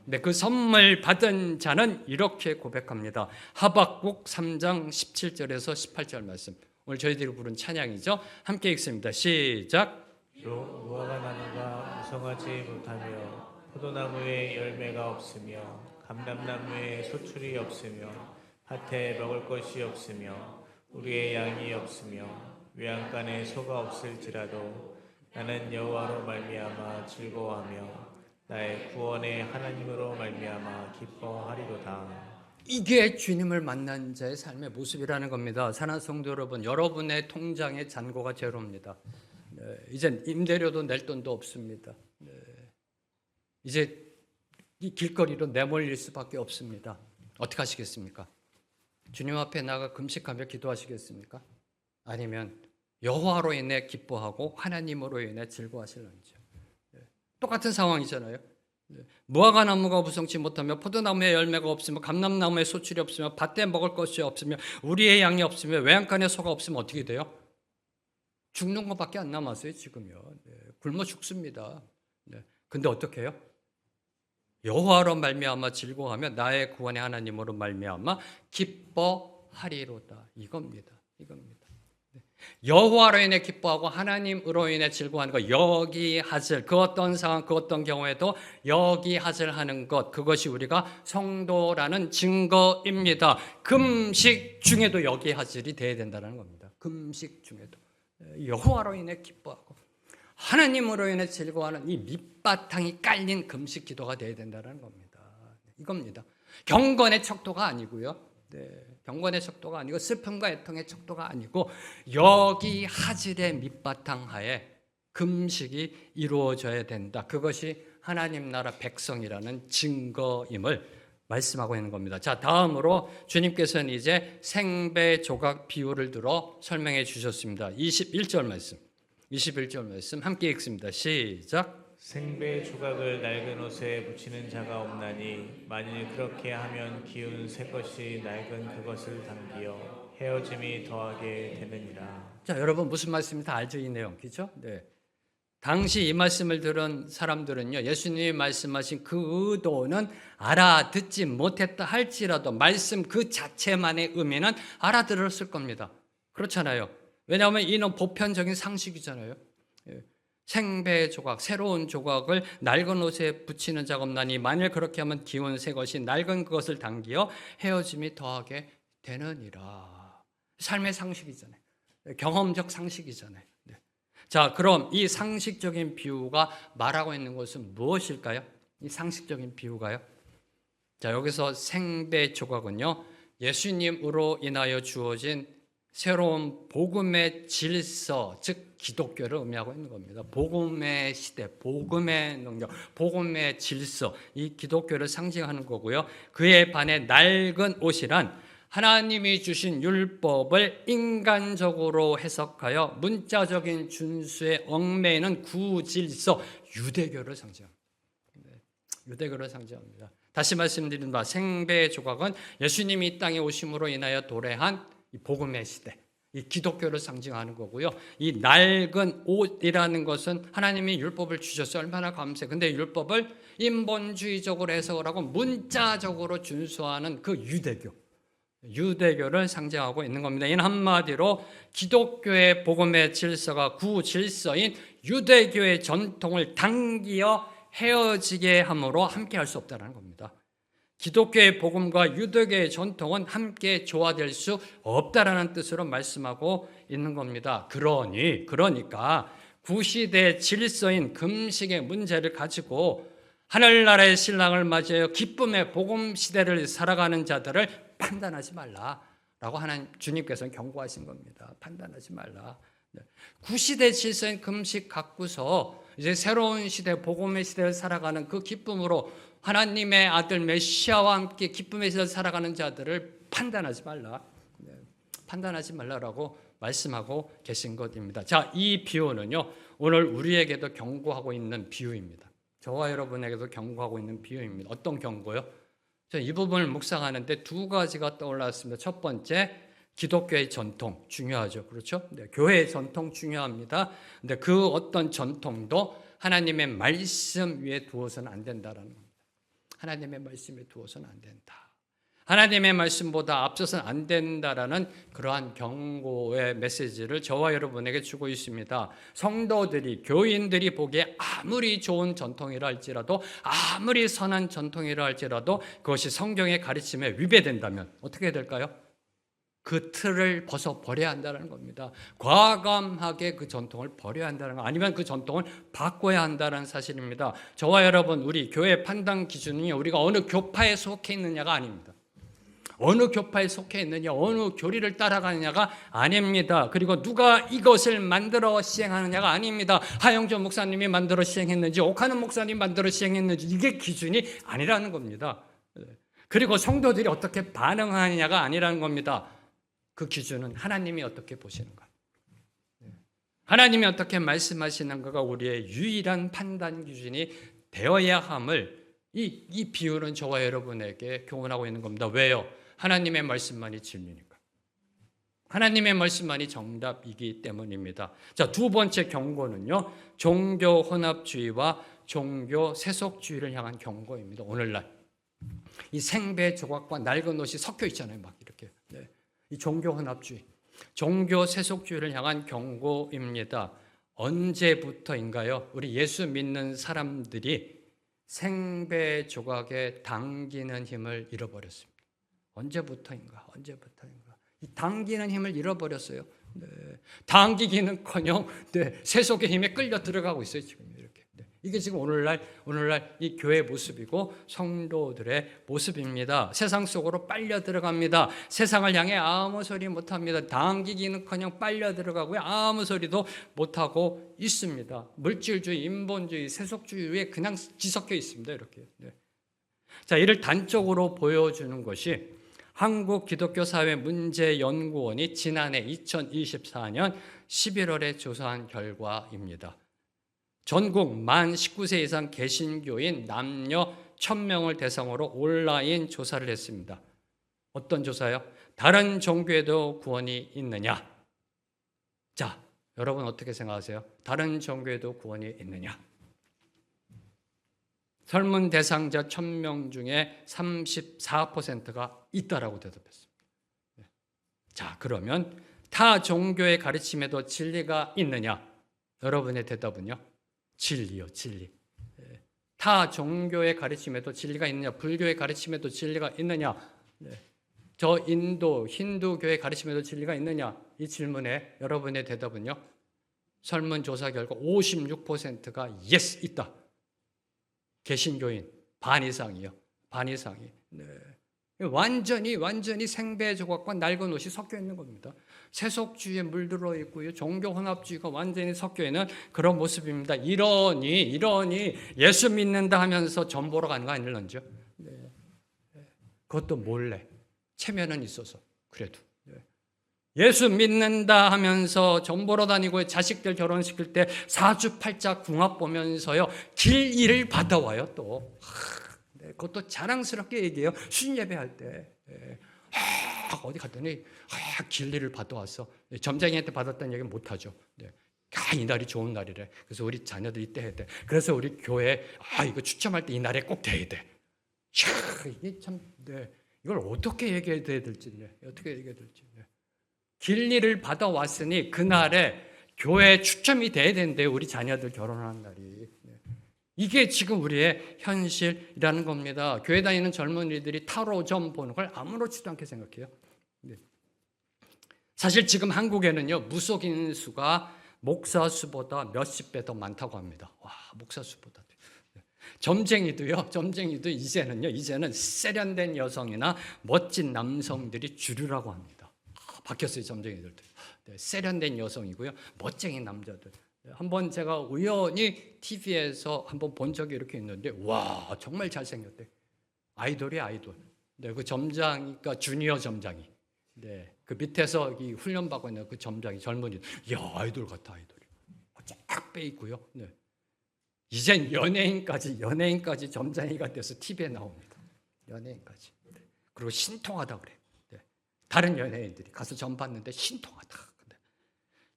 네, 그 선물 받은 자는 이렇게 고백합니다. 하박국 3장 17절에서 18절 말씀. 오늘 저희들이 부른 찬양이죠. 함께 읽습니다. 시작. 로 무화과 나무가 무성하지 못하며 포도나무에 열매가 없으며 감람나무에 소출이 없으며 밭에 먹을 것이 없으며 우리의 양이 없으며 외양간에 소가 없을지라도 나는 여호와로 말미암아 즐거워하며 나의 구원의 하나님으로 말미암아 기뻐하리로다. 이게 주님을 만난 자의 삶의 모습이라는 겁니다. 사랑하는 성도 여러분, 여러분의 통장의 잔고가 제로입니다. 네, 이제 임대료도 낼 돈도 없습니다. 네, 이제 이 길거리로 내몰릴 수밖에 없습니다. 어떻게 하시겠습니까? 주님 앞에 나가 금식하며 기도하시겠습니까? 아니면 여호와로 인해 기뻐하고 하나님으로 인해 즐거워하실런지요? 네, 똑같은 상황이잖아요. 무화과 나무가 무성치 못하며 포도나무에 열매가 없으며 감람나무에 소출이 없으며 밭에 먹을 것이 없으며 우리의 양이 없으며 외양간에 소가 없으면 어떻게 돼요? 죽는 것밖에 안 남았어요. 지금요. 네, 굶어 죽습니다. 네, 근데 어떻게 해요? 여호와로 말미암아 즐거워하며 나의 구원의 하나님으로 말미암아 기뻐하리로다. 이겁니다. 여호와로 인해 기뻐하고 하나님으로 인해 즐거워하는 것, 여기하질, 그 어떤 상황, 그 어떤 경우에도 여기하질 하는 것, 그것이 우리가 성도라는 증거입니다. 금식 중에도 여기하질이 돼야 된다는 겁니다. 금식 중에도 여호와로 인해 기뻐하고 하나님으로 인해 즐거워하는 이 밑바탕이 깔린 금식 기도가 돼야 된다는 겁니다. 이겁니다. 경건의 척도가 아니고요. 네, 경건의 척도가 아니고 슬픔과 애통의 척도가 아니고 여기 하질의 밑바탕 하에 금식이 이루어져야 된다. 그것이 하나님 나라 백성이라는 증거임을 말씀하고 있는 겁니다. 자, 다음으로 주님께서는 이제 생배 조각 비유를 들어 설명해 주셨습니다. 21절 말씀 함께 읽습니다. 시작. 생배 조각을 낡은 옷에 붙이는 자가 없나니 만일 그렇게 하면 기운 새 것이 낡은 그것을 당기어 헤어짐이 더하게 되느니라. 자, 여러분 무슨 말씀인지 다 알죠? 이 내용, 그렇죠? 네. 당시 이 말씀을 들은 사람들은요, 예수님이 말씀하신 그 의도는 알아듣지 못했다 할지라도 말씀 그 자체만의 의미는 알아들었을 겁니다. 그렇잖아요. 왜냐하면 이는 보편적인 상식이잖아요. 생배 조각, 새로운 조각을 낡은 옷에 붙이는 자가 없나니 만일 그렇게 하면 기운 새 것이 낡은 그것을 당기어 헤어짐이 더하게 되느니라. 삶의 상식이잖아요. 경험적 상식이잖아요. 네. 자, 그럼 이 상식적인 비유가 말하고 있는 것은 무엇일까요? 이 상식적인 비유가요. 자, 여기서 생배 조각은요, 예수님으로 인하여 주어진 새로운 복음의 질서, 즉 기독교를 의미하고 있는 겁니다. 복음의 시대, 복음의 능력, 복음의 질서, 이 기독교를 상징하는 거고요. 그에 반해 낡은 옷이란 하나님이 주신 율법을 인간적으로 해석하여 문자적인 준수에 얽매이는 구질서, 유대교를 상징합니다. 유대교를 상징합니다. 다시 말씀드린 바 생배 조각은 예수님이 이 땅에 오심으로 인하여 도래한 이 복음의 시대, 이 기독교를 상징하는 거고요. 이 낡은 옷이라는 것은 하나님이 율법을 주셨어요. 얼마나 감사해요. 근데 율법을 인본주의적으로 해석을 하고 문자적으로 준수하는 그 유대교를 상징하고 있는 겁니다. 이는 한마디로 기독교의 복음의 질서가 구질서인 유대교의 전통을 당기어 헤어지게 함으로 함께 할 수 없다는 겁니다. 기독교의 복음과 유대교의 전통은 함께 조화될 수 없다라는 뜻으로 말씀하고 있는 겁니다. 그러니까 구시대 질서인 금식의 문제를 가지고 하늘나라의 신랑을 맞이하여 기쁨의 복음 시대를 살아가는 자들을 판단하지 말라라고 하나님 주님께서는 경고하신 겁니다. 판단하지 말라. 구시대 질서인 금식 갖고서 이제 새로운 시대, 복음의 시대를 살아가는 그 기쁨으로 하나님의 아들 메시아와 함께 기쁨의 시대를 살아가는 자들을 판단하지 말라. 판단하지 말라라고 말씀하고 계신 것입니다. 자, 이 비유는요, 오늘 우리에게도 경고하고 있는 비유입니다. 저와 여러분에게도 경고하고 있는 비유입니다. 어떤 경고요? 저는 이 부분을 묵상하는데 두 가지가 떠올랐습니다. 첫 번째, 기독교의 전통 중요하죠. 그렇죠? 네, 교회의 전통 중요합니다. 근데 그 어떤 전통도 하나님의 말씀 위에 두어서는 안 된다라는 겁니다. 하나님의 말씀에 두어서는 안 된다. 하나님의 말씀보다 앞서서는 안 된다라는 그러한 경고의 메시지를 저와 여러분에게 주고 있습니다. 성도들이, 교인들이 보기에 아무리 좋은 전통이라 할지라도, 아무리 선한 전통이라 할지라도 그것이 성경의 가르침에 위배된다면 어떻게 해야 될까요? 그 틀을 벗어버려야 한다는 겁니다. 과감하게 그 전통을 버려야 한다는 거, 아니면 그 전통을 바꿔야 한다는 사실입니다. 저와 여러분, 우리 교회 판단 기준은요, 우리가 어느 교파에 속해 있느냐가 아닙니다. 어느 교파에 속해 있느냐, 어느 교리를 따라가느냐가 아닙니다. 그리고 누가 이것을 만들어 시행하느냐가 아닙니다. 하영조 목사님이 만들어 시행했는지, 옥하는 목사님이 만들어 시행했는지, 이게 기준이 아니라는 겁니다. 그리고 성도들이 어떻게 반응하느냐가 아니라는 겁니다. 그 기준은 하나님이 어떻게 보시는가, 하나님이 어떻게 말씀하시는가가 우리의 유일한 판단 기준이 되어야 함을 이 비유는 저와 여러분에게 교훈하고 있는 겁니다. 왜요? 하나님의 말씀만이 진리니까. 하나님의 말씀만이 정답이기 때문입니다. 자, 두 번째 경고는요, 종교 혼합주의와 종교 세속주의를 향한 경고입니다. 오늘날 이 생배 조각과 낡은 옷이 섞여 있잖아요, 막 이렇게. 네. 이 종교 혼합주의, 종교 세속주의를 향한 경고입니다. 언제부터인가요? 우리 예수 믿는 사람들이 생배 조각에 당기는 힘을 잃어버렸습니다. 언제부터인가? 이 당기는 힘을 잃어버렸어요. 네. 당기기는커녕 세속의 힘에 끌려 들어가고 있어요, 지금 이렇게. 네. 이게 지금 오늘날 이 교회 모습이고 성도들의 모습입니다. 세상 속으로 빨려 들어갑니다. 세상을 향해 아무 소리 못합니다. 당기기는커녕 빨려 들어가고요, 아무 소리도 못하고 있습니다. 물질주의, 인본주의, 세속주의에 그냥 뒤섞여 있습니다, 이렇게. 네. 자, 이를 단적으로 보여주는 것이 한국기독교사회문제연구원이 지난해 2024년 11월에 조사한 결과입니다. 전국 만 19세 이상 개신교인 남녀 1000명을 대상으로 온라인 조사를 했습니다. 어떤 조사요? 다른 종교에도 구원이 있느냐? 자, 여러분 어떻게 생각하세요? 다른 종교에도 구원이 있느냐? 설문 대상자 1000명 중에 34%가 있다라고 대답했습니다. 자, 그러면 타 종교의 가르침에도 진리가 있느냐? 여러분의 대답은요? 진리요, 진리. 타 종교의 가르침에도 진리가 있느냐? 불교의 가르침에도 진리가 있느냐? 저 인도, 힌두교의 가르침에도 진리가 있느냐? 이 질문에 여러분의 대답은요? 설문조사 결과 56%가 yes, 있다. 개신교인 반 이상이요. 반 이상이. 네. 완전히 생배 조각과 낡은 옷이 섞여 있는 겁니다. 세속주의에 물들어 있고요, 종교 혼합주의가 완전히 섞여 있는 그런 모습입니다. 이러니 예수 믿는다 하면서 점 보러 가는 거 아닐런지요? 네. 그것도 몰래 체면은 있어서 그래도. 예수 믿는다 하면서 점 보러 다니고 자식들 결혼시킬 때 사주팔자 궁합 보면서요, 길 일을 받아와요 또. 네, 그것도 자랑스럽게 얘기해요. 순예배할 때. 어디 갔더니 길 일을 받아왔어. 점장이한테 받았다는 얘기는 못하죠. 네. 이 날이 좋은 날이래. 그래서 우리 자녀들 이때 해야 돼. 그래서 우리 교회 이거 추첨할 때 이 날에 꼭 돼야 돼. 이게 참, 네. 이걸 어떻게 얘기해야 될지, 네. 어떻게 얘기해야 될지. 네. 길 일을 받아왔으니 그날에 교회 추첨이 돼야 되는데요, 우리 자녀들 결혼하는 날이. 이게 지금 우리의 현실이라는 겁니다. 교회 다니는 젊은이들이 타로점 보는 걸 아무렇지도 않게 생각해요. 사실 지금 한국에는요, 무속인 수가 목사 수보다 몇십 배 더 많다고 합니다. 와, 목사 수보다. 점쟁이도 이제는 세련된 여성이나 멋진 남성들이 주류라고 합니다. 바뀌었어요, 점쟁이들도. 네, 세련된 여성이고요, 멋쟁이 남자들. 한번 제가 우연히 TV에서 한번 본 적이 이렇게 있는데, 와, 정말 잘생겼대. 아이돌이야, 아이돌. 네, 그 점장이니까 그러니까 주니어 점장이. 네, 그 밑에서 이 훈련받고 있는 그 점장이 젊은이. 이야, 아이돌 같아, 아이돌이. 쫙 빼 있고요. 네. 이젠 연예인까지 점쟁이가 돼서 TV에 나옵니다. 연예인까지. 그리고 신통하다 그래요. 네. 다른 연예인들이 가서 점 봤는데 신통하다.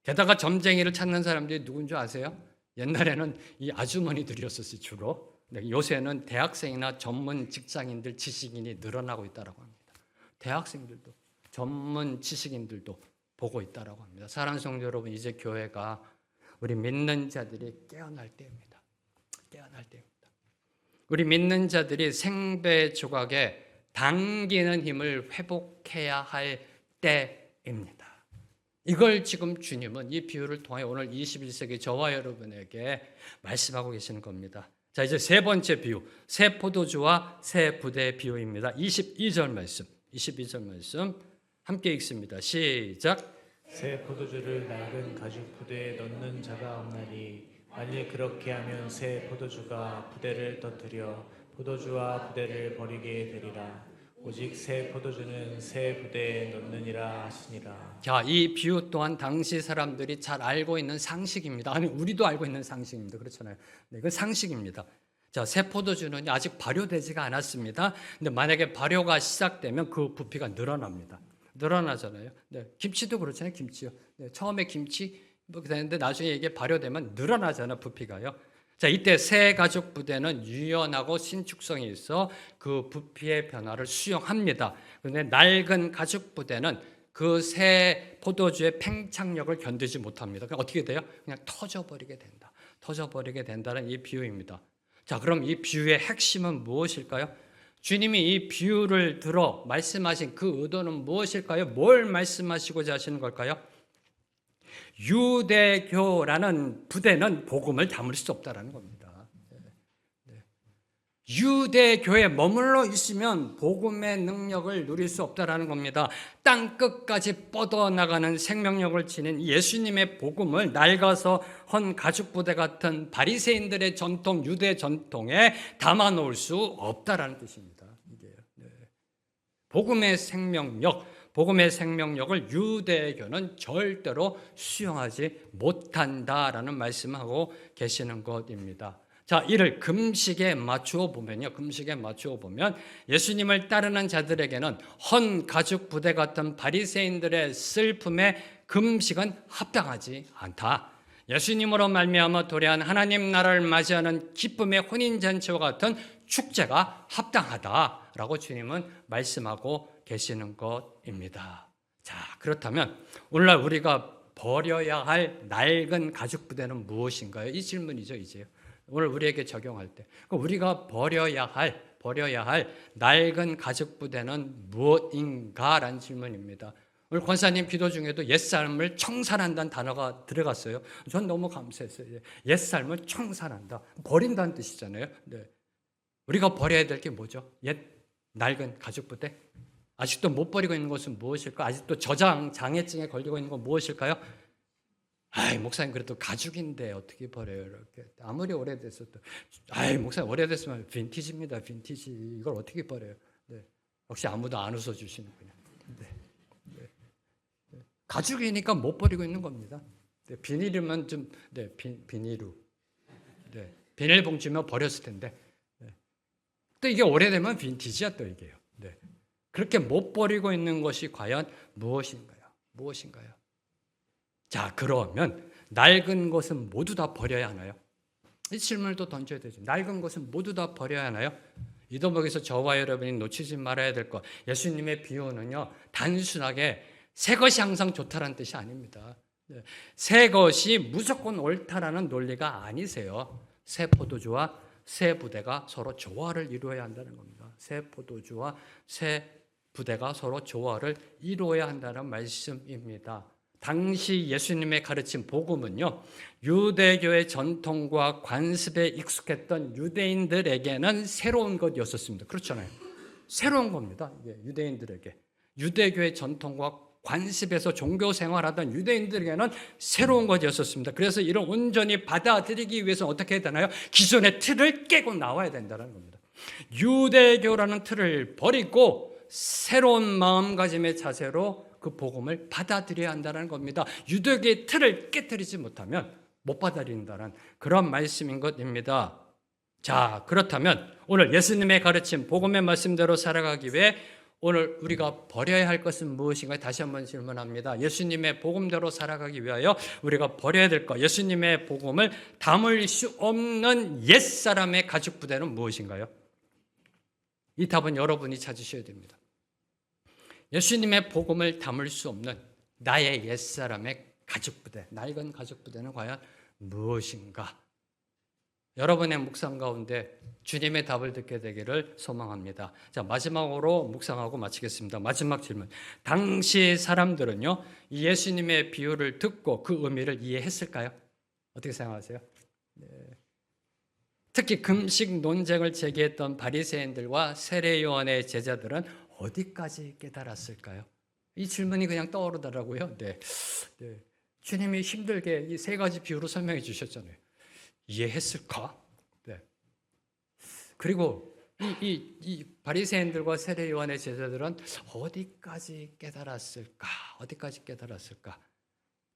게다가 점쟁이를 찾는 사람들이 누군 줄 아세요? 옛날에는 이 아주머니들이었었어요, 주로. 네, 요새는 대학생이나 전문 직장인들, 지식인이 늘어나고 있다고 합니다. 대학생들도, 전문 지식인들도 보고 있다고 합니다. 사랑하는 성도 여러분, 이제 교회가 우리 믿는 자들이 깨어날 때입니다. 깨어날 때입니다. 우리 믿는 자들이 생배 조각에 당기는 힘을 회복해야 할 때입니다. 이걸 지금 주님은 이 비유를 통해 오늘 21세기 저와 여러분에게 말씀하고 계시는 겁니다. 자, 이제 세 번째 비유, 새 포도주와 새 부대의 비유입니다. 22절 말씀 함께 읽습니다. 시작. 새 포도주를 낡은 가죽 부대에 넣는 자가 없나니 만일 그렇게 하면 새 포도주가 부대를 터뜨려 포도주와 부대를 버리게 되리라. 오직 새 포도주는 새 부대에 넣느니라 하시니라. 자, 이 비유 또한 당시 사람들이 잘 알고 있는 상식입니다. 아니, 우리도 알고 있는 상식입니다. 그렇잖아요. 네, 이건 상식입니다. 자, 새 포도주는 아직 발효되지가 않았습니다. 근데 만약에 발효가 시작되면 그 부피가 늘어납니다. 늘어나잖아요. 네, 김치도 그렇잖아요. 김치요. 네, 처음에 김치 되는데 나중에 이게 발효되면 늘어나잖아요. 부피가요. 자, 이때 새 가죽 부대는 유연하고 신축성이 있어 그 부피의 변화를 수용합니다. 그런데 낡은 가죽 부대는 그 새 포도주의 팽창력을 견디지 못합니다. 그럼 어떻게 돼요? 그냥 터져버리게 된다. 터져버리게 된다는 이 비유입니다. 자, 그럼 이 비유의 핵심은 무엇일까요? 주님이 이 비유를 들어 말씀하신 그 의도는 무엇일까요? 뭘 말씀하시고자 하시는 걸까요? 유대교라는 부대는 복음을 담을 수 없다는 겁니다. 유대교에 머물러 있으면 복음의 능력을 누릴 수 없다는 겁니다. 땅 끝까지 뻗어나가는 생명력을 지닌 예수님의 복음을 낡아서 헌 가죽 부대 같은 바리새인들의 전통, 유대 전통에 담아놓을 수 없다는 뜻입니다. 이게요. 네. 복음의 생명력을 유대교는 절대로 수용하지 못한다라는 말씀하고 계시는 것입니다. 자, 이를 금식에 맞추어 보면 예수님을 따르는 자들에게는 헌 가죽 부대 같은 바리새인들의 슬픔에 금식은 합당하지 않다. 예수님으로 말미암아 도래한 하나님 나라를 맞이하는 기쁨의 혼인잔치와 같은 축제가 합당하다라고 주님은 말씀하고 계시는 것입니다. 자, 그렇다면 오늘날 우리가 버려야 할 낡은 가죽 부대는 무엇인가요? 이 질문이죠, 이제요. 오늘 우리에게 적용할 때 우리가 버려야 할 낡은 가죽 부대는 무엇인가라는 질문입니다. 오늘 권사님 기도 중에도 옛삶을 청산한다는 단어가 들어갔어요. 전 너무 감사했어요. 옛삶을 청산한다, 버린다는 뜻이잖아요. 네. 우리가 버려야 될 게 뭐죠? 옛 낡은 가죽 부대? 아직도 못 버리고 있는 것은 무엇일까? 아직도 장애증에 걸리고 있는 건 무엇일까요? 목사님 그래도 가죽인데 어떻게 버려요? 이렇게 아무리 오래됐어도 목사님 오래됐으면 빈티지입니다. 빈티지 이걸 어떻게 버려요? 네. 역시 아무도 안 웃어주시는군요. 네. 네. 가죽이니까 못 버리고 있는 겁니다. 네. 비닐이면 좀 비닐로 비닐봉지면 버렸을 텐데 또 이게 오래되면 빈티지야 또 이게요. 네. 그렇게 못 버리고 있는 것이 과연 무엇인가요? 자, 그러면 낡은 것은 모두 다 버려야 하나요? 이 질문을 또 던져야 되죠. 낡은 것은 모두 다 버려야 하나요? 이 대목에서 저와 여러분이 놓치지 말아야 될 것. 예수님의 비유는요, 단순하게 새 것이 항상 좋다라는 뜻이 아닙니다. 새 것이 무조건 옳다라는 논리가 아니세요. 새 포도주와 새 부대가 서로 조화를 이루어야 한다는 겁니다. 새 포도주와 새 부대가 서로 조화를 이루어야 한다는 말씀입니다. 당시 예수님의 가르친 복음은요, 유대교의 전통과 관습에 익숙했던 유대인들에게는 새로운 것이었습니다. 그렇잖아요. 새로운 겁니다. 이게 유대인들에게. 유대교의 전통과 관습에서 종교 생활하던 유대인들에게는 새로운 것이었습니다. 그래서 이를 온전히 받아들이기 위해서 어떻게 해야 되나요? 기존의 틀을 깨고 나와야 된다는 겁니다. 유대교라는 틀을 버리고 새로운 마음가짐의 자세로 그 복음을 받아들여야 한다는 겁니다. 유대교의 틀을 깨뜨리지 못하면 못 받아들인다는 그런 말씀인 것입니다. 자, 그렇다면 오늘 예수님의 가르침, 복음의 말씀대로 살아가기 위해 오늘 우리가 버려야 할 것은 무엇인가 다시 한번 질문합니다. 예수님의 복음대로 살아가기 위하여 우리가 버려야 될 것, 예수님의 복음을 담을 수 없는 옛사람의 가죽 부대는 무엇인가요? 이 답은 여러분이 찾으셔야 됩니다. 예수님의 복음을 담을 수 없는 나의 옛사람의 가죽 부대, 낡은 가죽 부대는 과연 무엇인가? 여러분의 묵상 가운데 주님의 답을 듣게 되기를 소망합니다. 자, 마지막으로 묵상하고 마치겠습니다. 마지막 질문. 당시 사람들은요, 이 예수님의 비유를 듣고 그 의미를 이해했을까요? 어떻게 생각하세요? 네. 특히 금식 논쟁을 제기했던 바리새인들과 세례요한의 제자들은 어디까지 깨달았을까요? 이 질문이 그냥 떠오르더라고요. 네. 주님이 힘들게 이 세 가지 비유로 설명해 주셨잖아요. 이해했을까? 네. 그리고 이 바리새인들과 세례 요한의 제자들은 어디까지 깨달았을까? 어디까지 깨달았을까?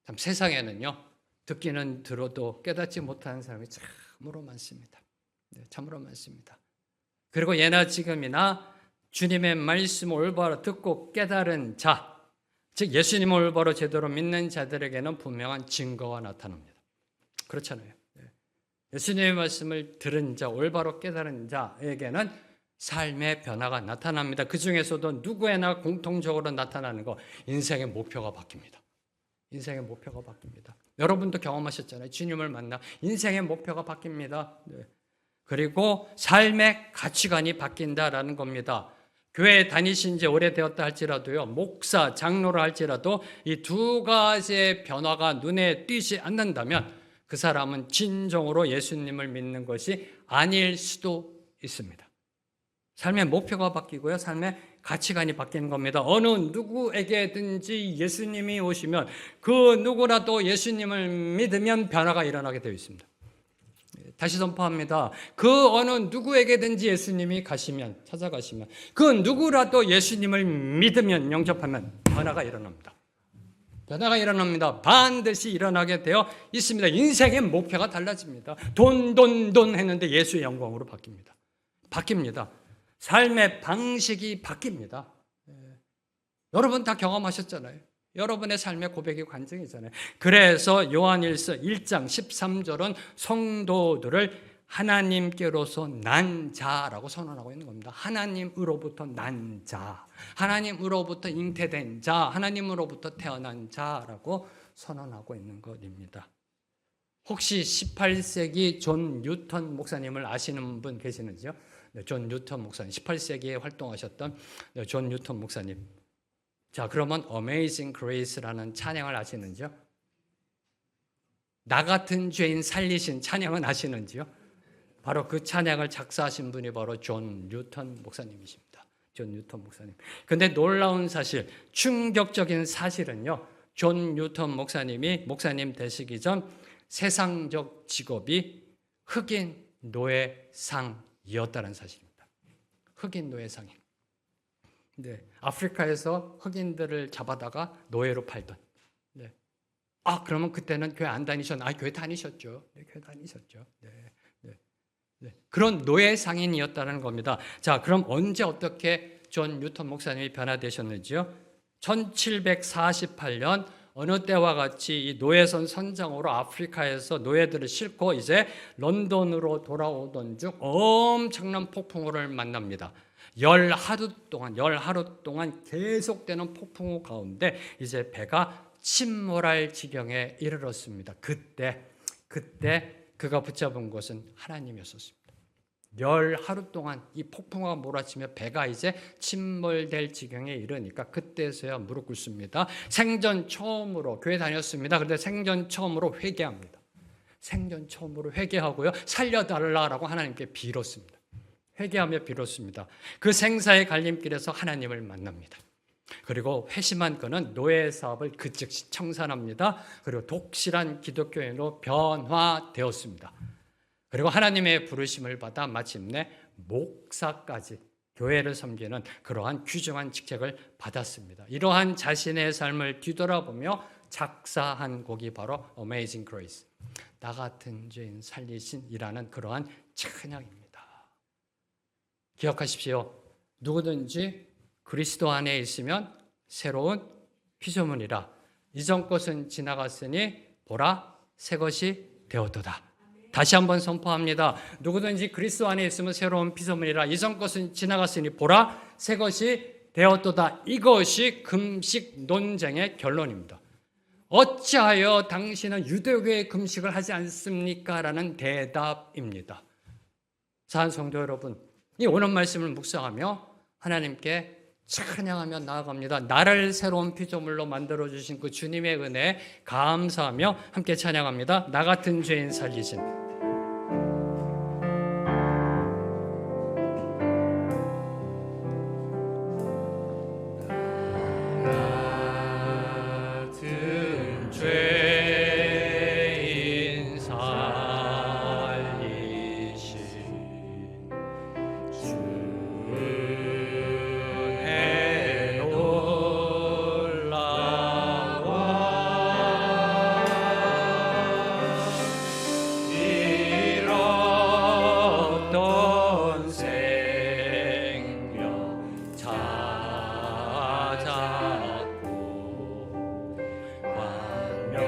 참 세상에는요, 듣기는 들어도 깨닫지 못하는 사람이 참으로 많습니다. 네, 참으로 많습니다. 그리고 예나 지금이나 주님의 말씀을 올바로 듣고 깨달은 자, 즉 예수님을 올바로 제대로 믿는 자들에게는 분명한 증거가 나타납니다. 그렇잖아요. 예수님의 말씀을 들은 자, 올바로 깨달은 자에게는 삶의 변화가 나타납니다. 그 중에서도 누구에나 공통적으로 나타나는 거, 인생의 목표가 바뀝니다. 인생의 목표가 바뀝니다. 여러분도 경험하셨잖아요. 주님을 만나 인생의 목표가 바뀝니다. 네. 그리고 삶의 가치관이 바뀐다라는 겁니다. 교회에 다니신 지 오래되었다 할지라도요, 목사, 장로를 할지라도 이 두 가지의 변화가 눈에 띄지 않는다면 그 사람은 진정으로 예수님을 믿는 것이 아닐 수도 있습니다. 삶의 목표가 바뀌고요, 삶의 가치관이 바뀌는 겁니다. 어느 누구에게든지 예수님이 오시면 그 누구라도 예수님을 믿으면 변화가 일어나게 되어 있습니다. 다시 선포합니다. 그 어느 누구에게든지 예수님이 가시면, 찾아가시면 그 누구라도 예수님을 믿으면, 영접하면 변화가 일어납니다. 변화가 일어납니다. 반드시 일어나게 되어 있습니다. 인생의 목표가 달라집니다. 돈 했는데 예수의 영광으로 바뀝니다. 바뀝니다. 삶의 방식이 바뀝니다. 여러분 다 경험하셨잖아요. 여러분의 삶의 고백이 관증이잖아요. 그래서 요한일서 1장 13절은 성도들을 하나님께로서 난 자라고 선언하고 있는 겁니다. 하나님으로부터 난 자, 하나님으로부터 잉태된 자, 하나님으로부터 태어난 자라고 선언하고 있는 것입니다. 혹시 18세기 존 뉴턴 목사님을 아시는 분 계시는지요? 네, 존 뉴턴 목사님, 18세기에 활동하셨던 존 뉴턴 목사님. 자, 그러면 Amazing Grace라는 찬양을 아시는지요? 나 같은 죄인 살리신 찬양은 아시는지요? 바로 그 찬양을 작사하신 분이 바로 존 뉴턴 목사님이십니다. 존 뉴턴 목사님. 근데 놀라운 사실, 충격적인 사실은요, 존 뉴턴 목사님이 목사님 되시기 전 세상적 직업이 흑인 노예상이었다는 사실입니다. 흑인 노예상이. 네, 아프리카에서 흑인들을 잡아다가 노예로 팔던. 네. 아, 그러면 그때는 교회 안 다니셨나? 아, 교회 다니셨죠. 네, 교회 다니셨죠. 네. 네. 그런 노예 상인이었다는 겁니다. 자, 그럼 언제 어떻게 존 뉴턴 목사님이 변화되셨는지요? 1748년 어느 때와 같이 이 노예선 선장으로 아프리카에서 노예들을 싣고 이제 런던으로 돌아오던 중 엄청난 폭풍우를 만납니다. 열 하루 동안 계속되는 폭풍우 가운데 이제 배가 침몰할 지경에 이르렀습니다. 그때 그가 붙잡은 것은 하나님이었습니다. 열 하루 동안 이 폭풍우가 몰아치며 배가 이제 침몰될 지경에 이르니까 그때서야 무릎 꿇습니다. 생전 처음으로 교회 다녔습니다. 그런데 생전 처음으로 회개합니다. 생전 처음으로 회개하고요, 살려달라고 하나님께 빌었습니다. 회개하며 빌었습니다. 그 생사의 갈림길에서 하나님을 만납니다. 그리고 회심한 그는 노예 사업을 그 즉시 청산합니다. 그리고 독실한 기독교인으로 변화되었습니다. 그리고 하나님의 부르심을 받아 마침내 목사까지 교회를 섬기는 그러한 귀중한 직책을 받았습니다. 이러한 자신의 삶을 뒤돌아보며 작사한 곡이 바로 Amazing Grace. 나 같은 죄인 살리신이라는 그러한 찬양입니다. 기억하십시오. 누구든지 그리스도 안에 있으면 새로운 피조물이라. 이전 것은 지나갔으니 보라 새 것이 되었도다. 다시 한번 선포합니다. 누구든지 그리스도 안에 있으면 새로운 피조물이라. 이전 것은 지나갔으니 보라 새 것이 되었도다. 이것이 금식 논쟁의 결론입니다. 어찌하여 당신은 유대교의 금식을 하지 않습니까? 라는 대답입니다. 사랑하는 성도 여러분, 이 오늘 말씀을 묵상하며 하나님께 찬양하며 나아갑니다. 나를 새로운 피조물로 만들어주신 그 주님의 은혜에 감사하며 함께 찬양합니다. 나 같은 죄인 살리신. 같은 죄인 살리신 주의 놀라워 잃었던 생명 찾았고 광명으로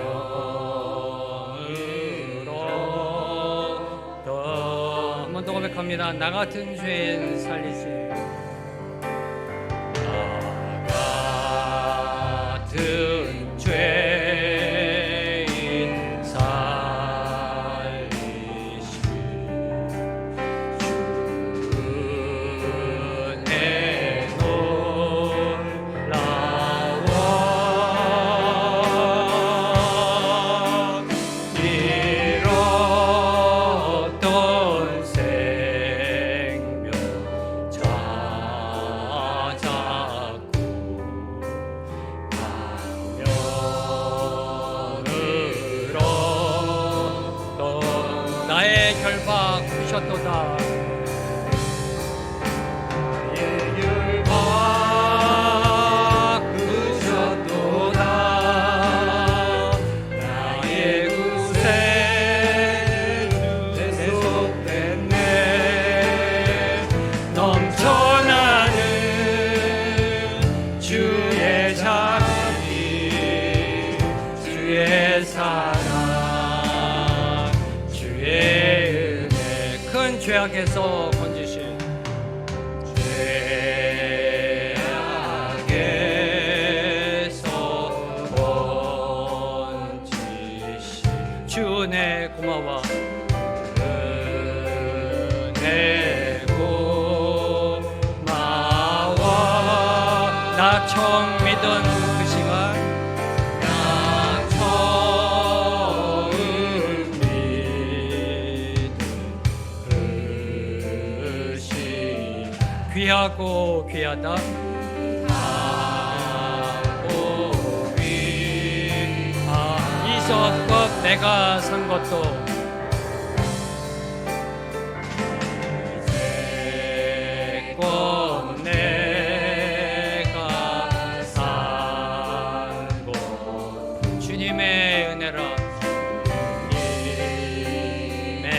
더 한 번 더 고백합니다. 나 같은 죄인 살리신 같은 죄인 살리신 주의 놀라워 잃었던 생명 찾았고 강명으로 또 나의 결박 주셨도다. 나의 결박 주셨도다. 나의 구세 대속됐네. 넘쳐나는 주의 자비 주의 사랑 주의 은혜 큰 죄악에서 건지신 죄악에서 건지신 주 은혜 고마워. 은혜 고마워. 나 처음 믿은 그 시간 나 처음 믿은 그 시간 귀하고 귀하다. 하고 귀하 이전껏 내가 산 것도 이제껏 내가 산 것 주님의 은혜라. 주님의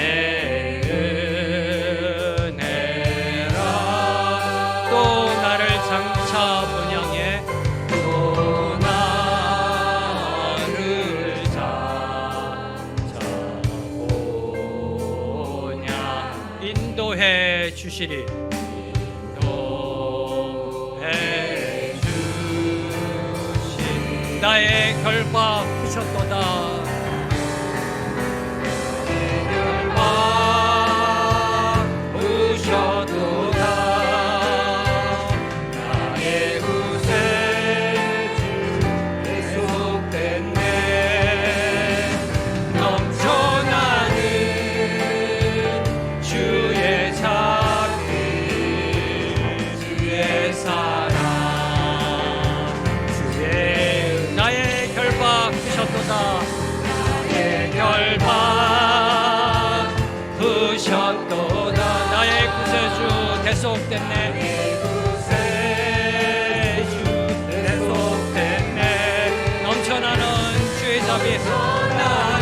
은혜라. 또 나를 장차 분양해 또 나를 장차 보냐 인도해 주시리. 인도해 주신 나의 결박 푸셨도다. 결박 푸셨도다. 나의 구세주 계속됐네. 넘쳐나는 주의 자비 주의 사랑 주의 나의 결박 푸셨도다. 나의 결박 푸셨도다. 나의 구세주 대속됐네. 구세주 대속됐네. 넘쳐나는 주의 자비 나는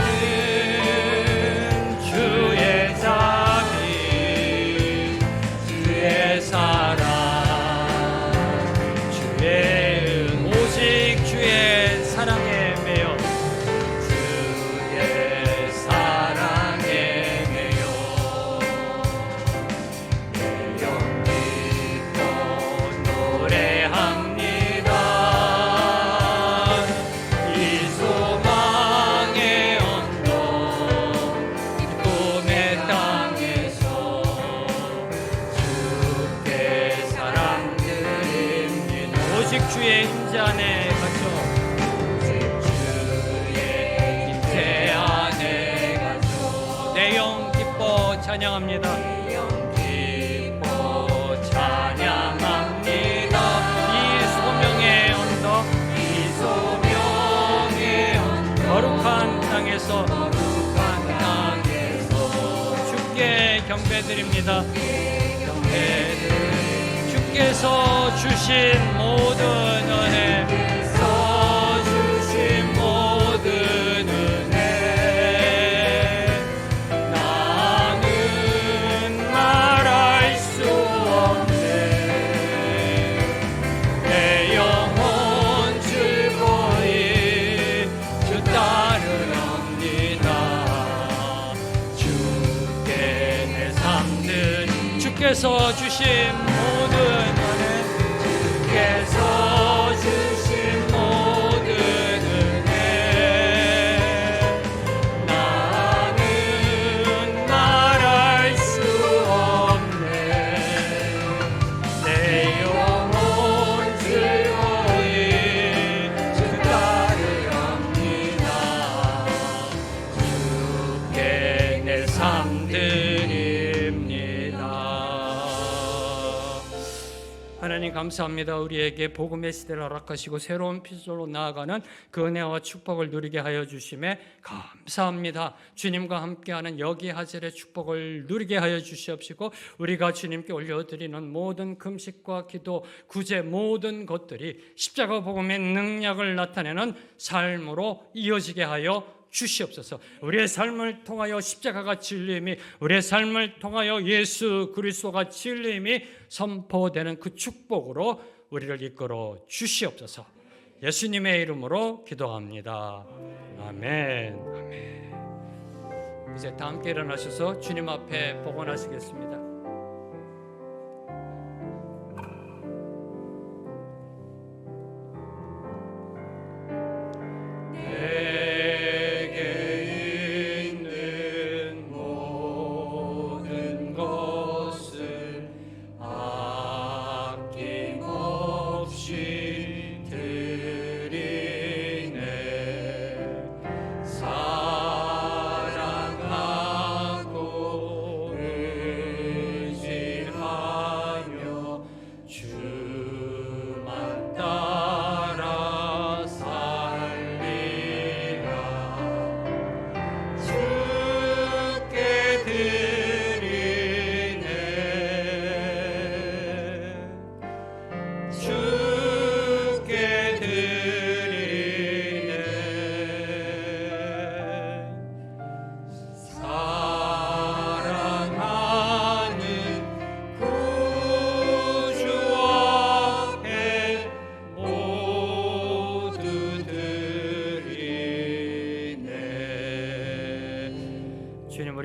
함께합니다. 이 소망의 언덕 꿈의 땅에서 주께 사랑드립니다. 오직 주의 임재 안에 갇혀 내 영 기뻐 찬양합니다. 기뻐 찬양합니다. 이 소명의 언덕 거룩한 땅에서 주께 경배드립니다. 주께서 주신 모든 은혜 주께서 주신 모든 은혜 주께서 주신 모든 은혜 나는 말할 수 없네. 내 영혼 즐거이 주 따르렵니다. 주께 내 삶드립니다. 하나님 감사합니다. 우리에게 복음의 시대를 허락하시고 새로운 피조로 나아가는 그 은혜와 축복을 누리게 하여 주심에 감사합니다. 주님과 함께하는 여기하절의 축복을 누리게 하여 주시옵시고 우리가 주님께 올려드리는 모든 금식과 기도, 구제 모든 것들이 십자가 복음의 능력을 나타내는 삶으로 이어지게 하여 주시옵소서. 우리의 삶을 통하여 십자가가 진리임이, 우리의 삶을 통하여 예수 그리스도가 진리임이 선포되는 그 축복으로 우리를 이끌어 주시옵소서. 예수님의 이름으로 기도합니다. 아멘. 아멘. 이제 다 함께 일어나셔서 주님 앞에 복원하시겠습니다.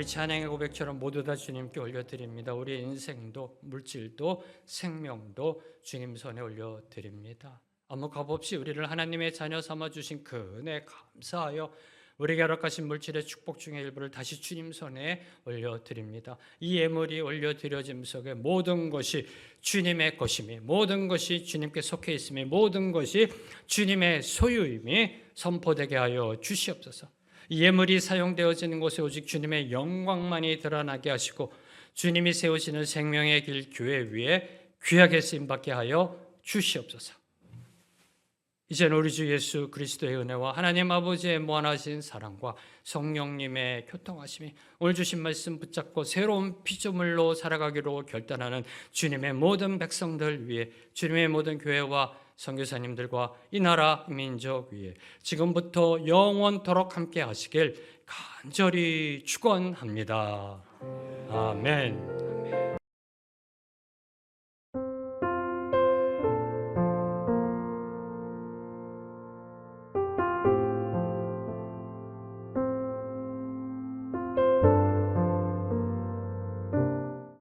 찬양의 고백처럼 모두 다 주님께 올려드립니다. 우리 인생도 물질도 생명도 주님 손에 올려드립니다. 아무 값 없이 우리를 하나님의 자녀 삼아 주신 그 은혜 감사하여 우리에게 허락하신 물질의 축복 중의 일부를 다시 주님 손에 올려드립니다. 이 예물이 올려드려짐 속에 모든 것이 주님의 것임이, 모든 것이 주님께 속해 있음이, 모든 것이 주님의 소유임이 선포되게 하여 주시옵소서. 이 예물이 사용되어지는 곳에 오직 주님의 영광만이 드러나게 하시고 주님이 세우시는 생명의 길 교회 위에 귀하게 쓰임받게 하여 주시옵소서. 이제는 우리 주 예수 그리스도의 은혜와 하나님 아버지의 무한하신 사랑과 성령님의 교통하심이 오늘 주신 말씀 붙잡고 새로운 피조물로 살아가기로 결단하는 주님의 모든 백성들 위해, 주님의 모든 교회와 선교사님들과 이 나라 민족 위에 지금부터 영원토록 함께 하시길 간절히 축원합니다. 아멘.